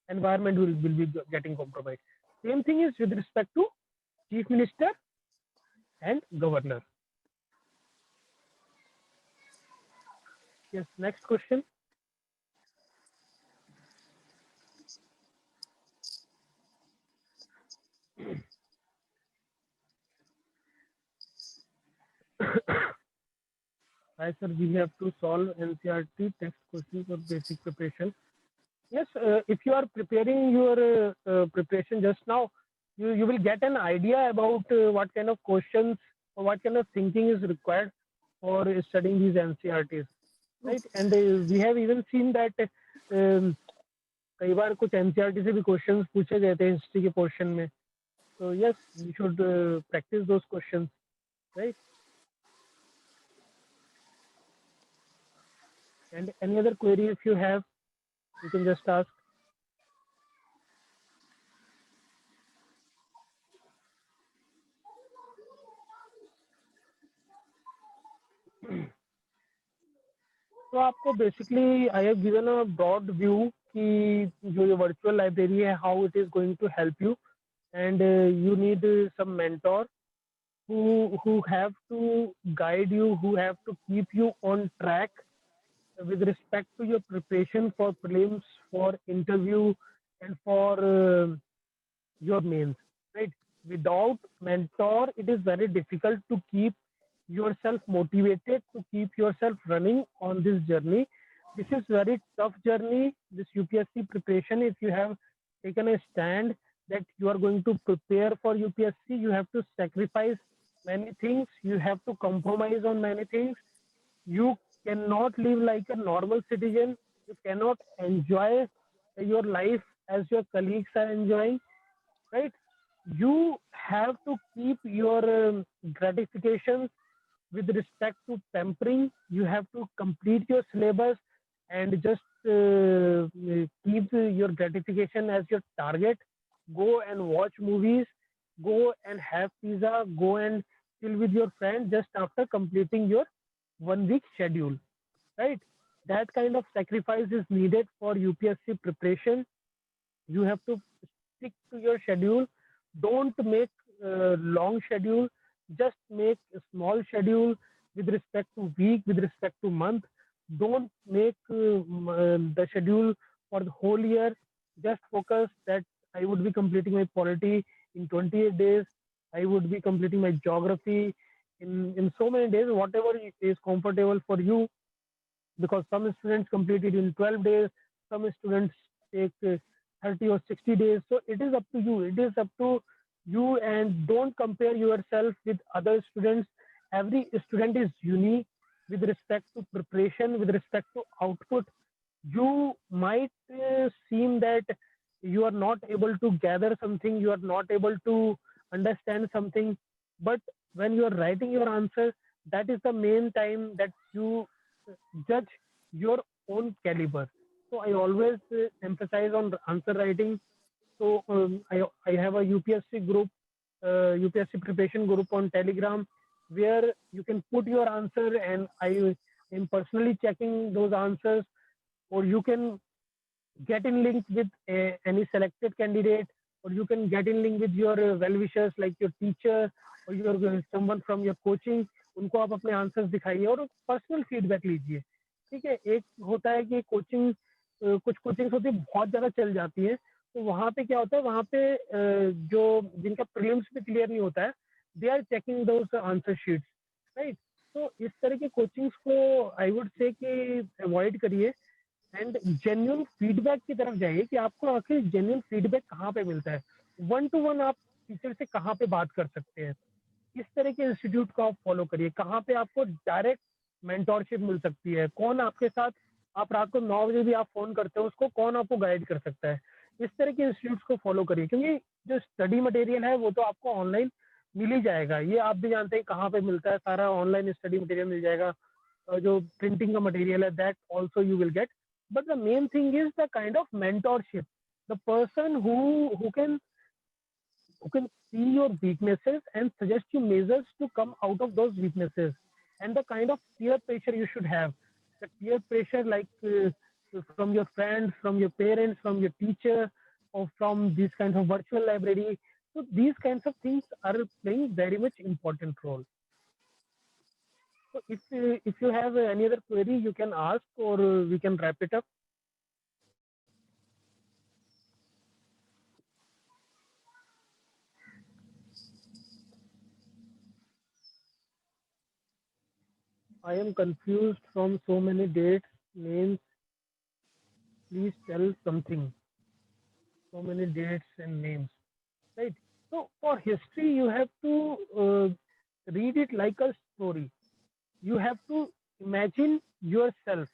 [SPEAKER 1] environment will be getting compromised. Same thing is with respect to chief minister and governor. Yes, next question. Hi sir, we have to solve NCERT text questions for basic preparation. Yes, if you are preparing your preparation just now, you will get an idea about what kind of questions or what kind of thinking is required for studying these NCERTs, right? And we have even seen that कई बार कुछ NCERT से भी questions पूछे गए थे history के portion में. So yes, you should practice those questions, right? And any other query if you have, you can just ask. तो आपको basically I have given a broad view कि जो ये वर्चुअल लाइब्रेरी है, how it is going to help you, and you need some mentor who have to guide you, who have to keep you on track with respect to your preparation for prelims, for interview, and for your mains, right? Without mentor, it is very difficult to keep yourself motivated, to keep yourself running on this journey. This is very tough journey, this UPSC preparation. If you have taken a stand that you are going to prepare for UPSC, you have to sacrifice many things, you have to compromise on many things. You cannot live like a normal citizen. You cannot enjoy your life as your colleagues are enjoying, right? You have to keep your gratifications with respect to pampering. You have to complete your syllabus and just keep your gratification as your target. Go and watch movies, go and have pizza, go and chill with your friends just after completing your 1 week schedule, right? That kind of sacrifice is needed for UPSC preparation. You have to stick to your schedule. Don't make long schedule. Just make a small schedule with respect to week, with respect to month. Don't make the schedule for the whole year. Just focus that I would be completing my polity in 28 days. I would be completing my geography in so many days, whatever is comfortable for you, because some students complete it in 12 days, some students take 30 or 60 days. So it is up to you. It is up to you, and don't compare yourself with other students. Every student is unique with respect to preparation, with respect to output. You might seem that you are not able to gather something, you are not able to understand something, but when you are writing your answer, that is the main time that you judge your own caliber. So I always emphasize on answer writing. So I have a UPSC group, UPSC preparation group on Telegram, where you can put your answer, and I am personally checking those answers. Or you can get in link with any selected candidate, or you can get in link with your well-wishers like your teacher or your someone from your coaching. उनको आप अपने answers दिखाइए और personal feedback लीजिए, ठीक है? एक होता है कि कोचिंग, कुछ कोचिंग्स होती है बहुत ज़्यादा चल जाती है, तो वहाँ पे क्या होता है, वहाँ पे जो जिनका प्रीलिम्स भी क्लियर नहीं होता है, they are checking those answer sheets, right? तो इस तरह के कोचिंग्स को आई वुड से कि अवॉइड करिए, एंड जेन्युइन फीडबैक की तरफ जाइए कि आपको आखिर जेन्युइन फीडबैक कहाँ पे मिलता है। वन टू वन आप टीचर से कहाँ पे बात कर सकते हैं, इस तरह के इंस्टीट्यूट को आप फॉलो करिए। कहाँ पे आपको डायरेक्ट मेंटोरशिप मिल सकती है, कौन आपके साथ, आप रात को 9 बजे भी आप फोन करते हो उसको, कौन आपको गाइड कर सकता है, इस तरह के इंस्टीट्यूट को फॉलो करिए। क्योंकि जो स्टडी मटेरियल है वो तो आपको ऑनलाइन मिल ही जाएगा, ये आप भी जानते हैं कहाँ पे मिलता है, सारा ऑनलाइन स्टडी मटेरियल मिल जाएगा। जो प्रिंटिंग का मटेरियल है that also you will get, but the main thing is the kind of mentorship, the person who can see your weaknesses and suggest you measures to come out of those weaknesses, and the kind of peer pressure you should have, the peer pressure like from your friends, from your parents, from your teacher, or from these kinds of virtual library. So these kinds of things are playing very much important role. So if you have any other query, you can ask, or we can wrap it up. I am confused from so many dates, names. Please tell something. So many dates and names, right? So for history, you have to read it like a story. You have to imagine yourself.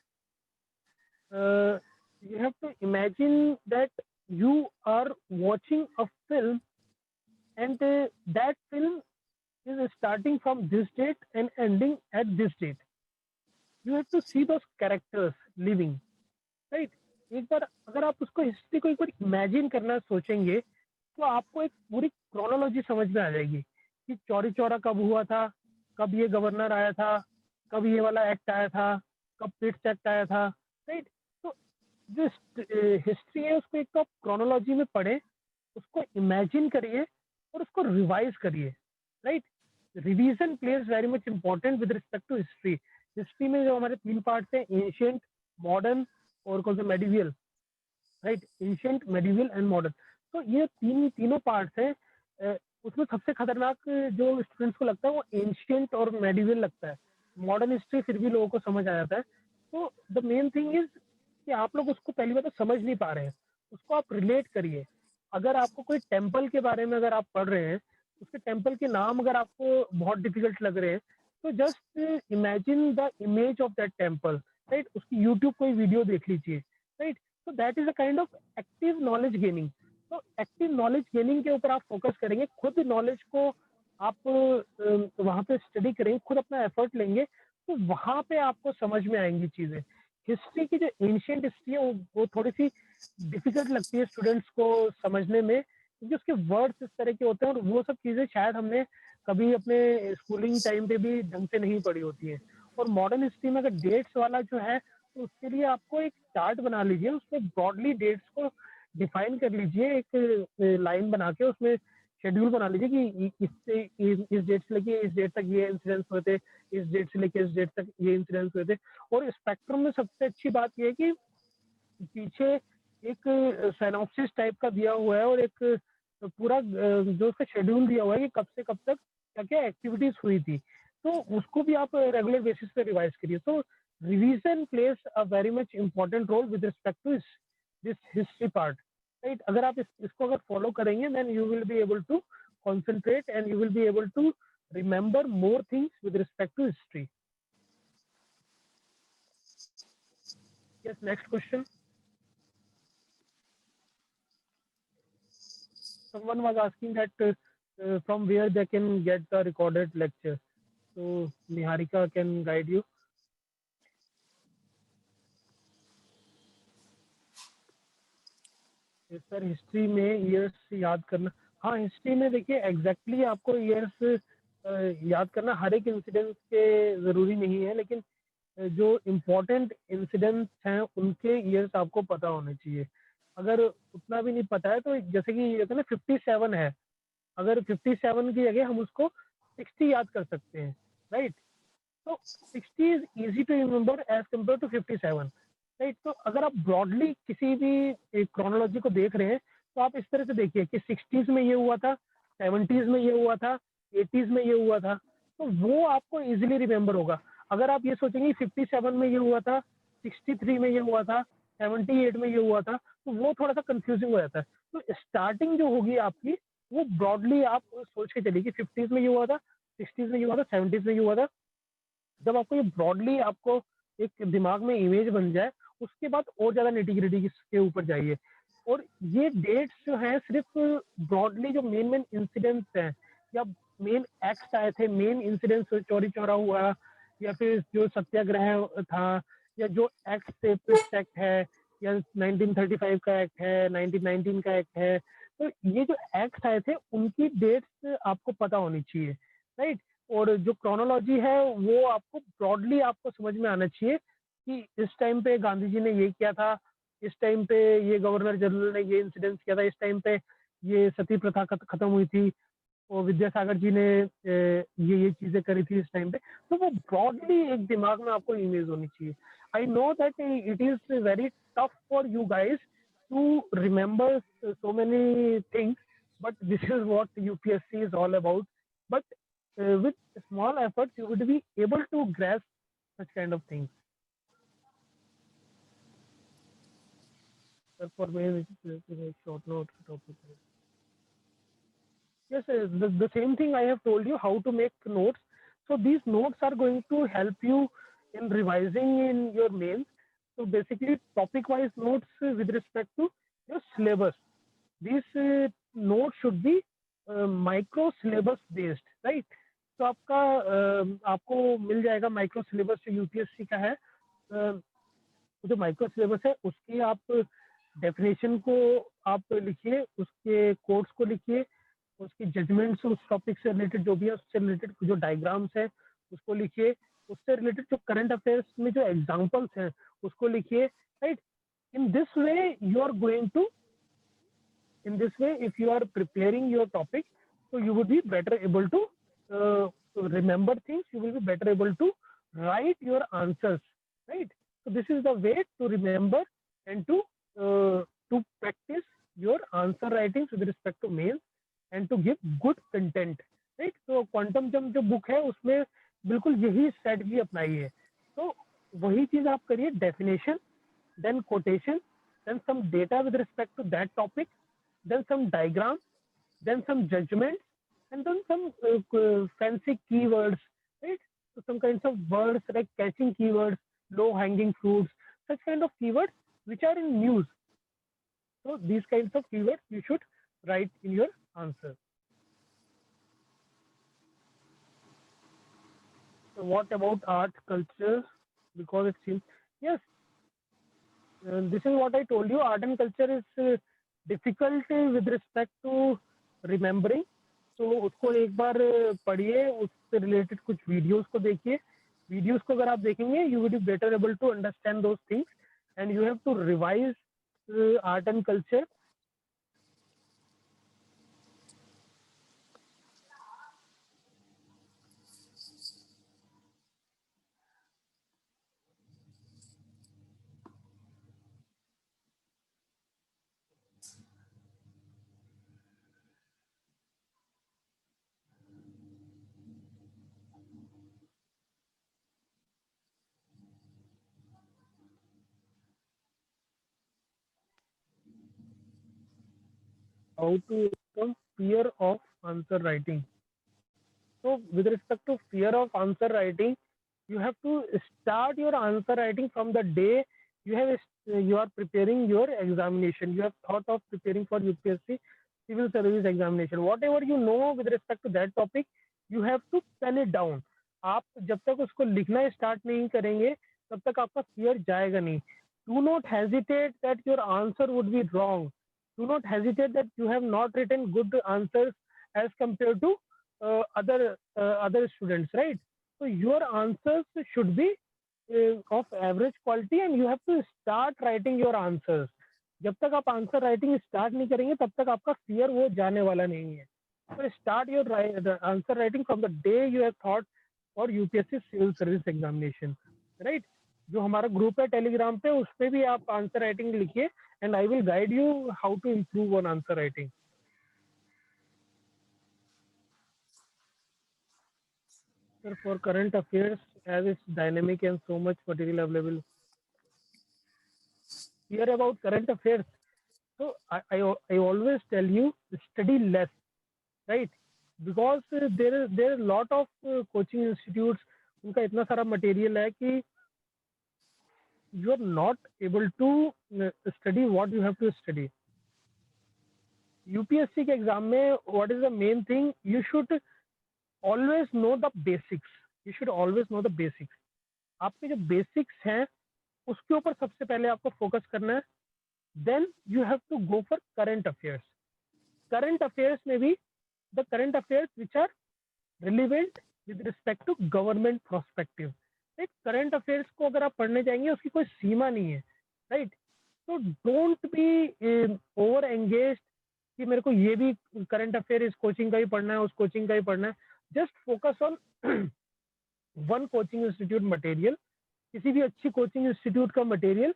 [SPEAKER 1] You have to imagine that you are watching a film, and that film is starting from this date and ending at this date. You have to see those characters living, right? एक बार अगर आप उसको history को एक बार imagine करना सोचेंगे, तो आपको एक पूरी क्रोनोलॉजी समझ में आ जाएगी कि चौरी चौरा कब हुआ था, कब ये गवर्नर आया था, कब ये वाला एक्ट आया था, कब पिट्स एक्ट आया था, राइट? तो जो हिस्ट्री है उसको एक तो आप क्रोनोलॉजी में पढ़े, उसको इमेजिन करिए और उसको रिवाइज करिए, right? Revision plays very much important with respect to history. History में जो हमारे 3 पार्ट्स हैं, एंशियंट, मॉडर्न और कौन सा medieval, right, ancient, medieval and modern. तो ये तीनों पार्ट्स हैं. उसमें सबसे खतरनाक जो स्टूडेंट्स को लगता है वो एंशियंट और मेडिवियल लगता है. मॉडर्न हिस्ट्री फिर भी लोगों को समझ आ जाता है. तो द मेन थिंग इज कि आप लोग उसको पहली बार तो समझ नहीं पा रहे हैं, उसको आप रिलेट करिए. अगर आपको कोई टेम्पल के बारे में अगर आप पढ़ रहे हैं, उसके टेम्पल के नाम अगर आपको बहुत डिफिकल्ट लग रहे हैं, तो just imagine the image of that temple, right. उसकी यूट्यूब कोई वीडियो देख लीजिए, राइट. तो that is a kind of active knowledge gaining. तो एक्टिव नॉलेज गेनिंग के ऊपर आप फोकस करेंगे, खुद नॉलेज को आप वहां पे स्टडी करेंगे, खुद अपना एफर्ट लेंगे, तो वहां पे आपको समझ में आएंगी चीजें. हिस्ट्री की जो एंशियंट हिस्ट्री है वो थोड़ी सी डिफिकल्ट लगती है स्टूडेंट्स को समझने में, क्योंकि उसके वर्ड्स इस तरह के होते हैं और वो सब चीजें शायद हमने कभी अपने स्कूलिंग टाइम पे भी ढंग से नहीं पढ़ी होती है. और मॉडर्न हिस्ट्री में अगर डेट्स वाला जो है, तो उसके लिए आपको एक चार्ट बना लीजिए, उसमें ब्रॉडली डेट्स को डिफाइन कर लीजिए, एक लाइन बना के उसमें शेड्यूल बना लीजिए कि इस डेट से लेके इस डेट तक ये इंसिडेंट्स हुए थे, इस डेट से लेके इस डेट तक ये इंसिडेंट्स हुए थे. और स्पेक्ट्रम में सबसे अच्छी बात ये है कि पीछे एक सिनॉप्सिस टाइप का दिया हुआ है और एक पूरा जो उसका शेड्यूल दिया हुआ है कि कब से कब तक क्या क्या एक्टिविटीज हुई थी. तो उसको भी आप रेगुलर बेसिस पे रिवाइज करिए. तो revision plays a very much important role with respect to this history part, right. अगर आप इसको अगर फॉलो करेंगे, then you will be able to concentrate and you will be able to remember more things with respect to history. Yes, next question. Someone was asking that from where they can get the recorded lecture. So Niharika can guide you. Sir history में years याद करना, हाँ history में देखिए exactly आपको years याद करना हर एक इंसिडेंट के जरूरी नहीं है, लेकिन जो इम्पोर्टेंट इंसिडेंट्स हैं उनके ईयर्स आपको पता होने चाहिए. अगर उतना भी नहीं पता है तो जैसे कि ये ना 57 है, अगर 57 की जगह हम उसको 60 याद कर सकते हैं, राइट. तो 60 is easy to remember as compared to 57, right. तो अगर आप ब्रॉडली किसी भी क्रोनोलॉजी को देख रहे हैं, तो आप इस तरह से देखिए कि 60s में ये हुआ था, 70s में ये हुआ था, 80s में ये हुआ था, तो वो आपको इजीली रिमेम्बर होगा. अगर आप ये सोचेंगे 57 में ये हुआ था, 63 में ये हुआ था, 78 में ये हुआ था, तो वो थोड़ा सा कंफ्यूजिंग हो जाता है. तो स्टार्टिंग जो होगी आपकी वो ब्रॉडली आप सोच के चलिए कि 50s में ये हुआ था, 60s में ये हुआ था, 70s में ये हुआ था. जब आपको ये ब्रॉडली आपको एक दिमाग में इमेज बन जाए, उसके बाद और ज्यादा निटी-ग्रिटी के ऊपर जाइए. और ये डेट्स जो है सिर्फ ब्रॉडली जो मेन मेन इंसिडेंट्स हैं या मेन एक्ट्स आए थे, मेन इंसिडेंट्स, चौरी चौरा हुआ या फिर जो सत्याग्रह था या जो एक्ट थे, पिप्स एक्ट है या 1935 का एक्ट है, 1919 का एक्ट है, तो ये जो एक्ट आए थे उनकी डेट्स आपको पता होनी चाहिए, राइट. और जो क्रोनोलॉजी है वो आपको ब्रॉडली आपको समझ में आना चाहिए कि इस टाइम पे गांधी जी ने ये किया था, इस टाइम पे ये गवर्नर जनरल ने ये इंसिडेंस किया था, इस टाइम पे ये सती प्रथा खत्म हुई थी और विद्यासागर जी ने ये चीजें करी थी इस टाइम पे. तो वो ब्रॉडली एक दिमाग में आपको इमेज होनी चाहिए. I know that it is very tough for you guys to remember so many things, but this is what UPSC is all about. But with small efforts you would be able to grasp such kind of things. For me, short note topic. Yes, the same thing I have told you how to make notes. So these notes are going to help you in revising in your mains. So basically topic wise notes with respect to your syllabus. These notes should be micro syllabus based, right. तो आपको मिल जाएगा micro syllabus जो UPSC का है. जो micro syllabus है उसकी आप डेफिनेशन को आप लिखिए, उसके कोड्स को लिखिए, उसकी जजमेंट्स उस टॉपिक से रिलेटेड जो भी है उससे रिलेटेड जो डायग्राम्स है उसको लिखिए, उससे रिलेटेड जो करंट अफेयर्स में जो एग्जाम्पल्स हैं उसको लिखिए, right. In this way you are going to, in this way if you are preparing your topic, so you would be better able to remember things, you will be better able to write your answers, right? So this is the way to remember and to practice your answer writing with respect to mails and to give good content, right? तो quantum jump जो book है उसमें बिल्कुल यही strategy अपनाई है, तो वही चीज आप करिए, definition, then quotation, then some data with respect to that topic, then some diagram, then some judgment, and then some fancy keywords, right? So some kinds of words like catching keywords, low hanging fruits, such kind of keywords which are in news. So these kinds of keywords you should write in your answer. So what about art, culture? Because it seems, yes, this is what I told you, art and culture is difficult with respect to remembering. तो उसको एक बार पढ़िए, उससे related कुछ videos को देखिए, videos को अगर आप देखेंगे you will be better able to understand those things, and you have to revise art and culture. How to overcome fear of answer writing. So with respect to fear of answer writing, you have to start your answer writing from the day you are preparing your examination. You have thought of preparing for UPSC civil service examination. Whatever you know with respect to that topic, you have to pen it down. आप जब तक उसको लिखना start नहीं करेंगे तब तक आपका फियर जाएगा नहीं. Do not hesitate that your answer would be wrong. Do not hesitate that you have not written good answers as compared to other students, right? So your answers should be of average quality, and you have to start writing your answers. जब तक आप answer writing start नहीं करेंगे तब तक आपका fear वो जाने वाला नहीं है. So start your answer writing from the day you have thought for UPSC civil service examination, right? जो हमारा ग्रुप है टेलीग्राम पे, उस पे भी आप आंसर राइटिंग लिखिए, and I will guide you how to improve on answer writing. Sir, for current affairs, as it's dynamic and so much material available, hear about current affairs. So I always tell you, study less, right? Because there are a lot of coaching institutes, उनका इतना सारा material है कि you are not able to study what you have to study. UPSC के exam में what is the main thing? You should always know the basics. You should always know the basics. आपके जो basics हैं उसके ऊपर सबसे पहले आपको फोकस करना है. Then you have to go for current affairs. Current affairs में भी the current affairs which are relevant with respect to government perspective. Right? Current affairs को अगर आप पढ़ने जाएंगे उसकी कोई सीमा नहीं है, right? So don't be over engaged कि मेरे को ये भी करंट अफेयर इस कोचिंग का ही पढ़ना है, उस कोचिंग का ही पढ़ना है. Just focus on one coaching institute material. किसी भी अच्छी कोचिंग इंस्टीट्यूट का मटेरियल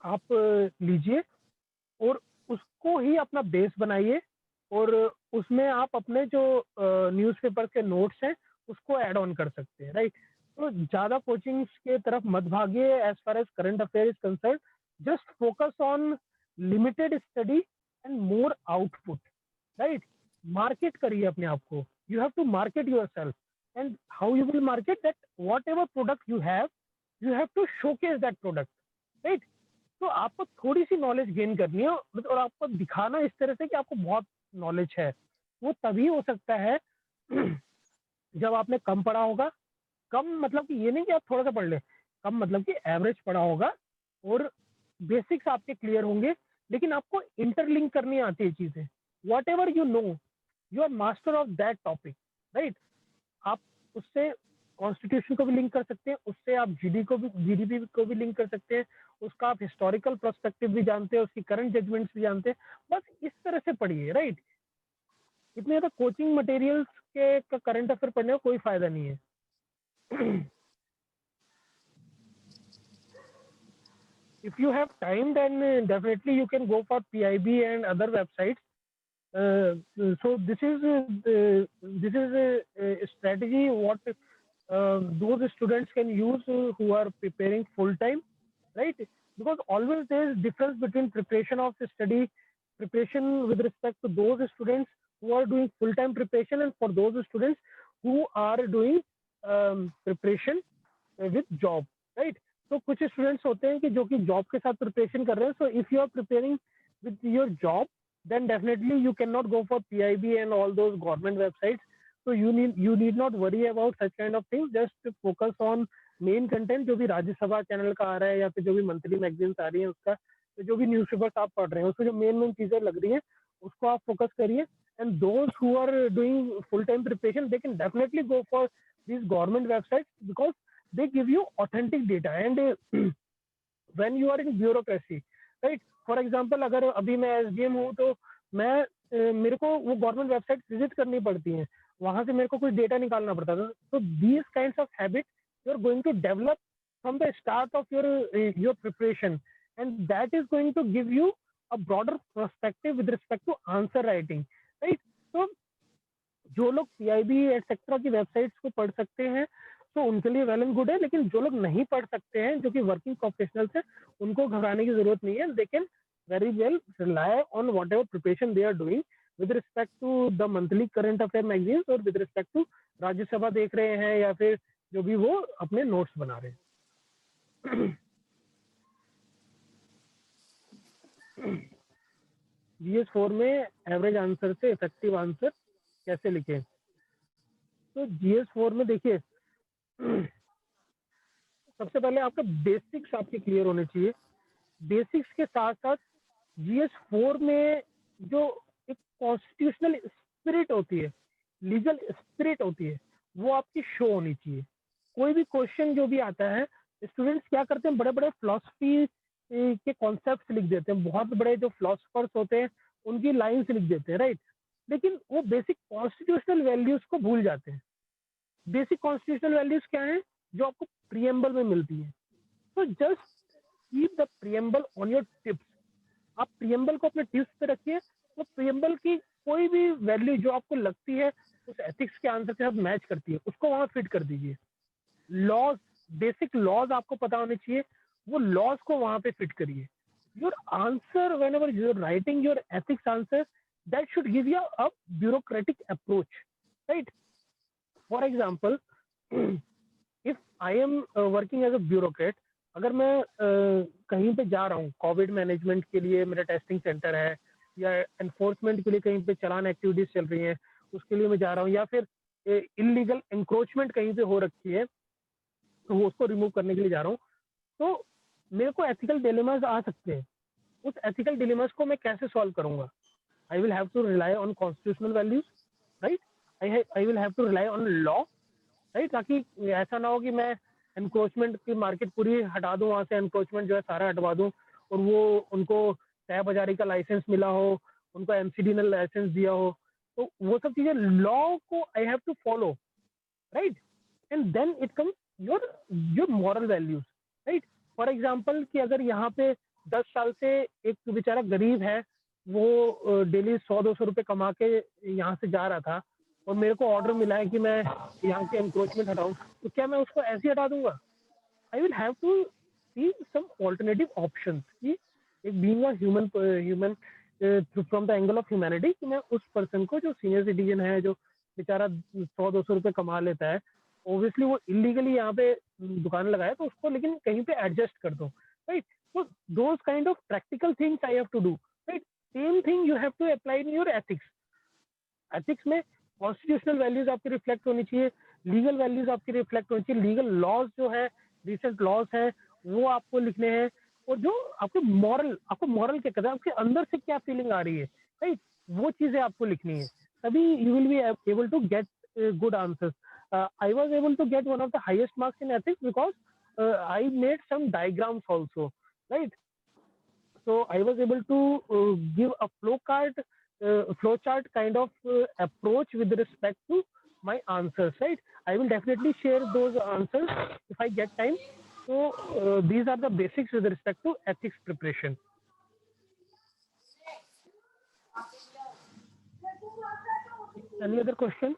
[SPEAKER 1] आप लीजिए और उसको ही अपना बेस बनाइए, और उसमें आप अपने जो न्यूज़पेपर के नोट्स हैं उसको ऐड ऑन कर सकते हैं, राइट? तो ज़्यादा कोचिंग्स के तरफ मत भागिए as far as current affair is concern. Just focus on limited study and more output, right? Market करिए अपने आप को. You have to market yourself, and how you will market that? Whatever product you have to showcase that product, right? तो आपको थोड़ी सी knowledge gain करनी है और आपको दिखाना इस तरह से कि आपको बहुत नॉलेज है. वो तभी हो सकता है जब आपने कम पढ़ा होगा. कम मतलब कि ये नहीं कि आप थोड़ा सा पढ़ लें, कम मतलब कि एवरेज पढ़ा होगा और बेसिक्स आपके क्लियर होंगे, लेकिन आपको इंटरलिंक करनी आती है चीजें. Whatever you know, you are master of that topic, right? आप उससे कॉन्स्टिट्यूशन को भी लिंक कर सकते हैं, उससे आप जीडीपी को भी लिंक कर सकते हैं, उसका आप हिस्टोरिकल पर्सपेक्टिव भी जानते हैं, उसकी करंट जजमेंट्स भी जानते हैं. बस इस तरह से पढ़िए, राइट? इतने ज़्यादा कोचिंग मटेरियल्स के का करंट अफेयर पढ़ने का कोई फायदा नहीं है। If you have time, then definitely you can go for PIB and other websites. So this is a strategy what those students can use who are preparing full time, right? Because always there is difference between preparation of the study, preparation with respect to those students who are doing full time preparation, and for those students who are doing preparation with job, right? तो कुछ students होते हैं कि जो कि job के साथ preparation कर रहे हैं. So if you are preparing with your job, then definitely you cannot go for PIB and all those government websites. So you need not worry about such kind of things. Just focus on main content जो भी Rajya Sabha channel का आ रहा है या फिर जो भी monthly magazines आ रही हैं उसका, तो जो भी न्यूज़पेपर्स आप पढ़ रहे हैं उसमें जो मेन चीजें लग रही हैं उसको आप फोकस करिए. And those who are doing full time preparation, they can definitely go for these government websites because they give you authentic data. And when you are in bureaucracy, right? For example अगर अभी मैं SDM हूँ तो मैं मेरे को वो government website visit करनी पड़ती हैं, वहां से मेरे को कुछ डेटा निकालना पड़ता था. तो these kinds of habit you are going to develop from the start of your preparation, and that is going to give you a broader perspective with respect to answer writing, right? तो जो लोग PIB etcetera की websites को पढ़ सकते हैं तो उनके लिए वेल एंड गुड है, लेकिन जो लोग नहीं पढ़ सकते हैं, जो कि वर्किंग प्रोफेशनल्स हैं, उनको घबराने की जरूरत नहीं है. They can very well rely on whatever preparation they are doing with respect to the monthly current affair magazines और विद रिस्पेक्ट टू राज्यसभा देख रहे हैं या फिर जो भी वो अपने नोट्स बना रहे हैं. GS4 में एवरेज आंसर से इफेक्टिव आंसर कैसे लिखें? तो GS4 में देखिए सबसे पहले आपका बेसिक्स आपके क्लियर होने चाहिए. बेसिक्स के साथ साथ GS4 में जो एक कॉन्स्टिट्यूशनल स्पिरिट होती है, लीगल स्पिरिट होती है, वो आपकी शो होनी चाहिए. कोई भी क्वेश्चन जो भी आता है, स्टूडेंट्स क्या करते हैं, बड़े बड़े फिलोसफी के कॉन्सेप्ट लिख देते हैं, बहुत बड़े जो फिलोसफर्स होते हैं उनकी लाइन्स लिख देते हैं, राइट? लेकिन वो बेसिक कॉन्स्टिट्यूशनल वैल्यूज को भूल जाते हैं. बेसिक कॉन्स्टिट्यूशनल वैल्यूज क्या है जो आपको प्रीएम्बल में मिलती है. तो just keep the preamble on your tips. आप प्रीएम्बल को अपने टिप्स पे रखिए. तो प्रीएम्बल की कोई भी वैल्यू जो आपको लगती है उस एथिक्स के आंसर के साथ मैच करती है, उसको वहां फिट कर दीजिए. लॉज, बेसिक लॉज आपको पता होने चाहिए, वो लॉज को वहां पे फिट करिए. Your answer whenever you're writing your ethics answer, that should give you a bureaucratic approach, right? For example, if I am working as a bureaucrat, अगर मैं कहीं पे जा रहा हूँ कोविड मैनेजमेंट के लिए, मेरा टेस्टिंग सेंटर है, या एनफोर्समेंट के लिए कहीं पे चलान एक्टिविटीज चल रही हैं उसके लिए मैं जा रहा हूँ, या फिर इलीगल एंक्रोचमेंट कहीं पे हो रखी है तो वो उसको रिमूव करने के लिए जा रहा हूँ, तो मेरे को एथिकल डिलेमास आ सकते हैं. उस एथिकल डिलेमास को मैं कैसे सॉल्व करूंगा? I will have to rely on constitutional values, right? I will have to rely on law, right? ताकि ऐसा ना हो कि मैं एनक्रोचमेंट की मार्केट पूरी हटा दूं, वहां से एनक्रोचमेंट जो है सारा हटवा दूं और वो उनको तय बाजारी का लाइसेंस मिला हो, उनको MCD ने लाइसेंस दिया हो, तो वो सब चीजें लॉ को I have to follow, right? And then it comes your moral values, right? For example कि अगर यहाँ पे 10 साल से एक बेचारा गरीब है, वो डेली 100-200 रुपए कमा के यहाँ से जा रहा था और मेरे को ऑर्डर मिला है कि मैं यहाँ के एनक्रोचमेंट हटाऊं, तो क्या मैं उसको ऐसे ही हटा दूंगा? I will have to see some alternative options कि एक being a human from the angle of humanity, कि मैं उस पर्सन को जो सीनियर सिटीजन है, जो बेचारा 100-200 रुपए कमा लेता है, ऑब्वियसली वो इलीगली यहाँ पे दुकान लगाया, तो उसको लेकिन कहीं पे एडजस्ट कर दो, right? So those kind of practical things I have to do, right? Same thing you have to apply in your ethics. Ethics में कॉन्स्टिट्यूशनल वैल्यूज आपकी रिफ्लेक्ट होनी चाहिए, लीगल वैल्यूज आपकी रिफ्लेक्ट होनी चाहिए, लीगल लॉज जो है, रिसेंट लॉज है, वो आपको लिखने हैं, और जो आपको मॉरल क्या कहते हैं, आपके अंदर से क्या फीलिंग आ रही है, राइट? वो चीजें आपको लिखनी है, तभी you will be able to get good answers. I was able to get one of the highest marks in ethics because I made some diagrams also, right? So I was able to give a flow chart kind of approach with respect to my answers, right? I will definitely share those answers if I get time. So these are the basics with respect to ethics preparation. Any other question?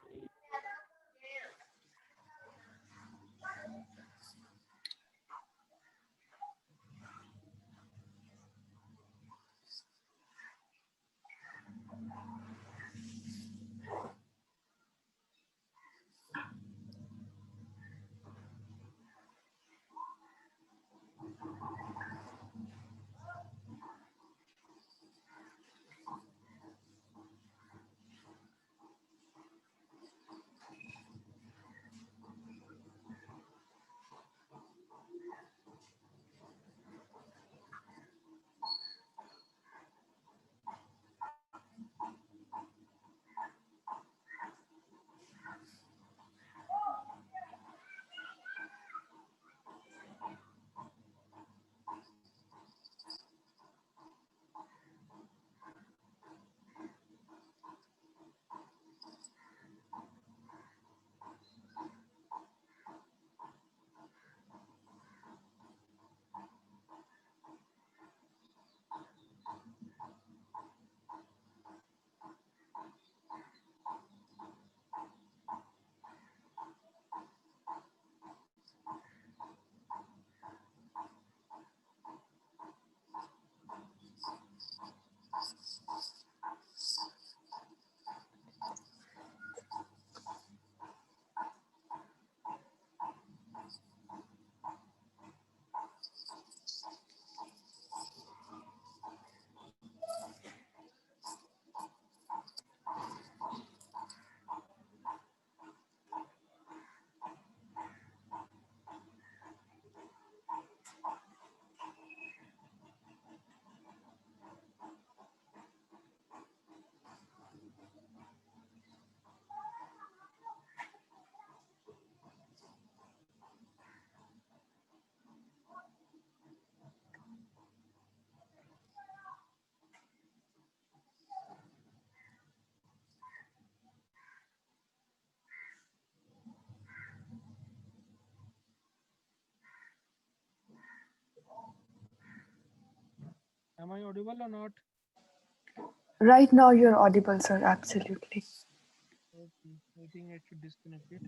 [SPEAKER 5] Am I audible or not?
[SPEAKER 2] Right now, you're audible, sir. Absolutely.
[SPEAKER 5] Okay, I think I should disconnect it.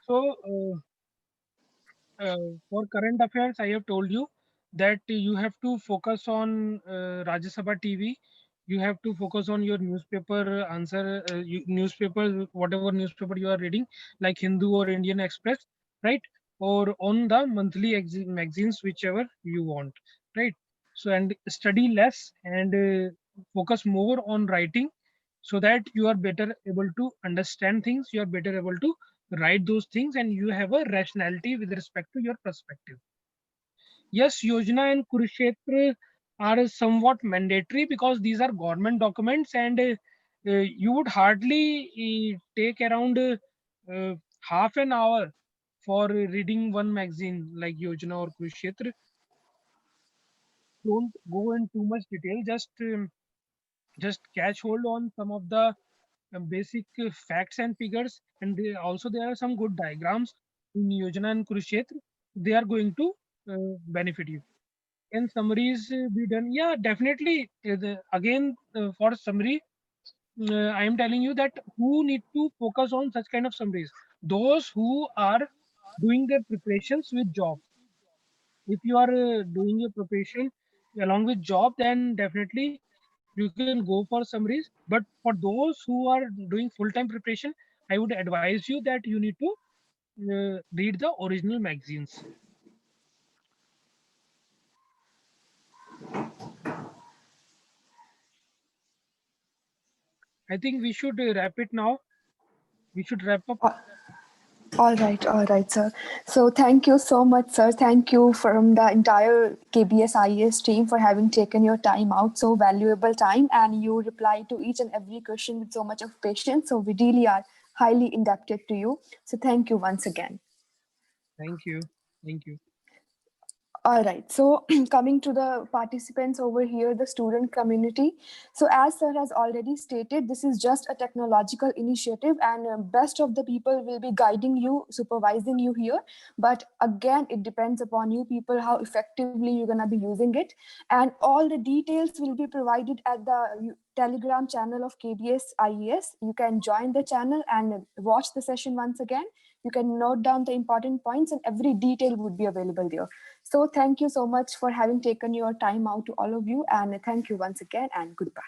[SPEAKER 5] So, for current affairs, I have told you that you have to focus on Rajya Sabha TV. You have to focus on your newspaper answer, newspaper, whatever newspaper you are reading, like Hindu or Indian Express, right? Or on the monthly magazines, whichever you want, right? So, and study less and focus more on writing so that you are better able to understand things, you are better able to write those things, and you have a rationality with respect to your perspective. Yes, Yojana and Kurukshetra are somewhat mandatory because these are government documents, and you would hardly take around half an hour for reading one magazine like Yojana or Kurukshetra. Don't go in too much detail. Just catch hold on some of the basic facts and figures, and also there are some good diagrams in Yojana and Kurukshetra. They are going to benefit you. Can summaries be done? Yeah, definitely. Again, for summary, I am telling you that who need to focus on such kind of summaries? Those who are doing their preparations with job. If you are doing your preparation along with job, then definitely you can go for summaries. But for those who are doing full-time preparation, I would advise you that you need to read the original magazines. I think we should wrap it now. We should wrap up.
[SPEAKER 2] All right, sir. So thank you so much, sir. Thank you from the entire KBS IAS team for having taken your time out, so valuable time, and you reply to each and every question with so much of patience. So we really are highly indebted to you. So thank you once again.
[SPEAKER 5] Thank you. Thank you.
[SPEAKER 2] All right. So coming to the participants over here, the student community. So as sir has already stated, this is just a technological initiative and best of the people will be guiding you, supervising you here. But again, it depends upon you people, how effectively you're going to be using it. And all the details will be provided at the Telegram channel of KBS IES. You can join the channel and watch the session once again. You can note down the important points and every detail would be available there. So thank you so much for having taken your time out to all of you, and thank you once again, and goodbye.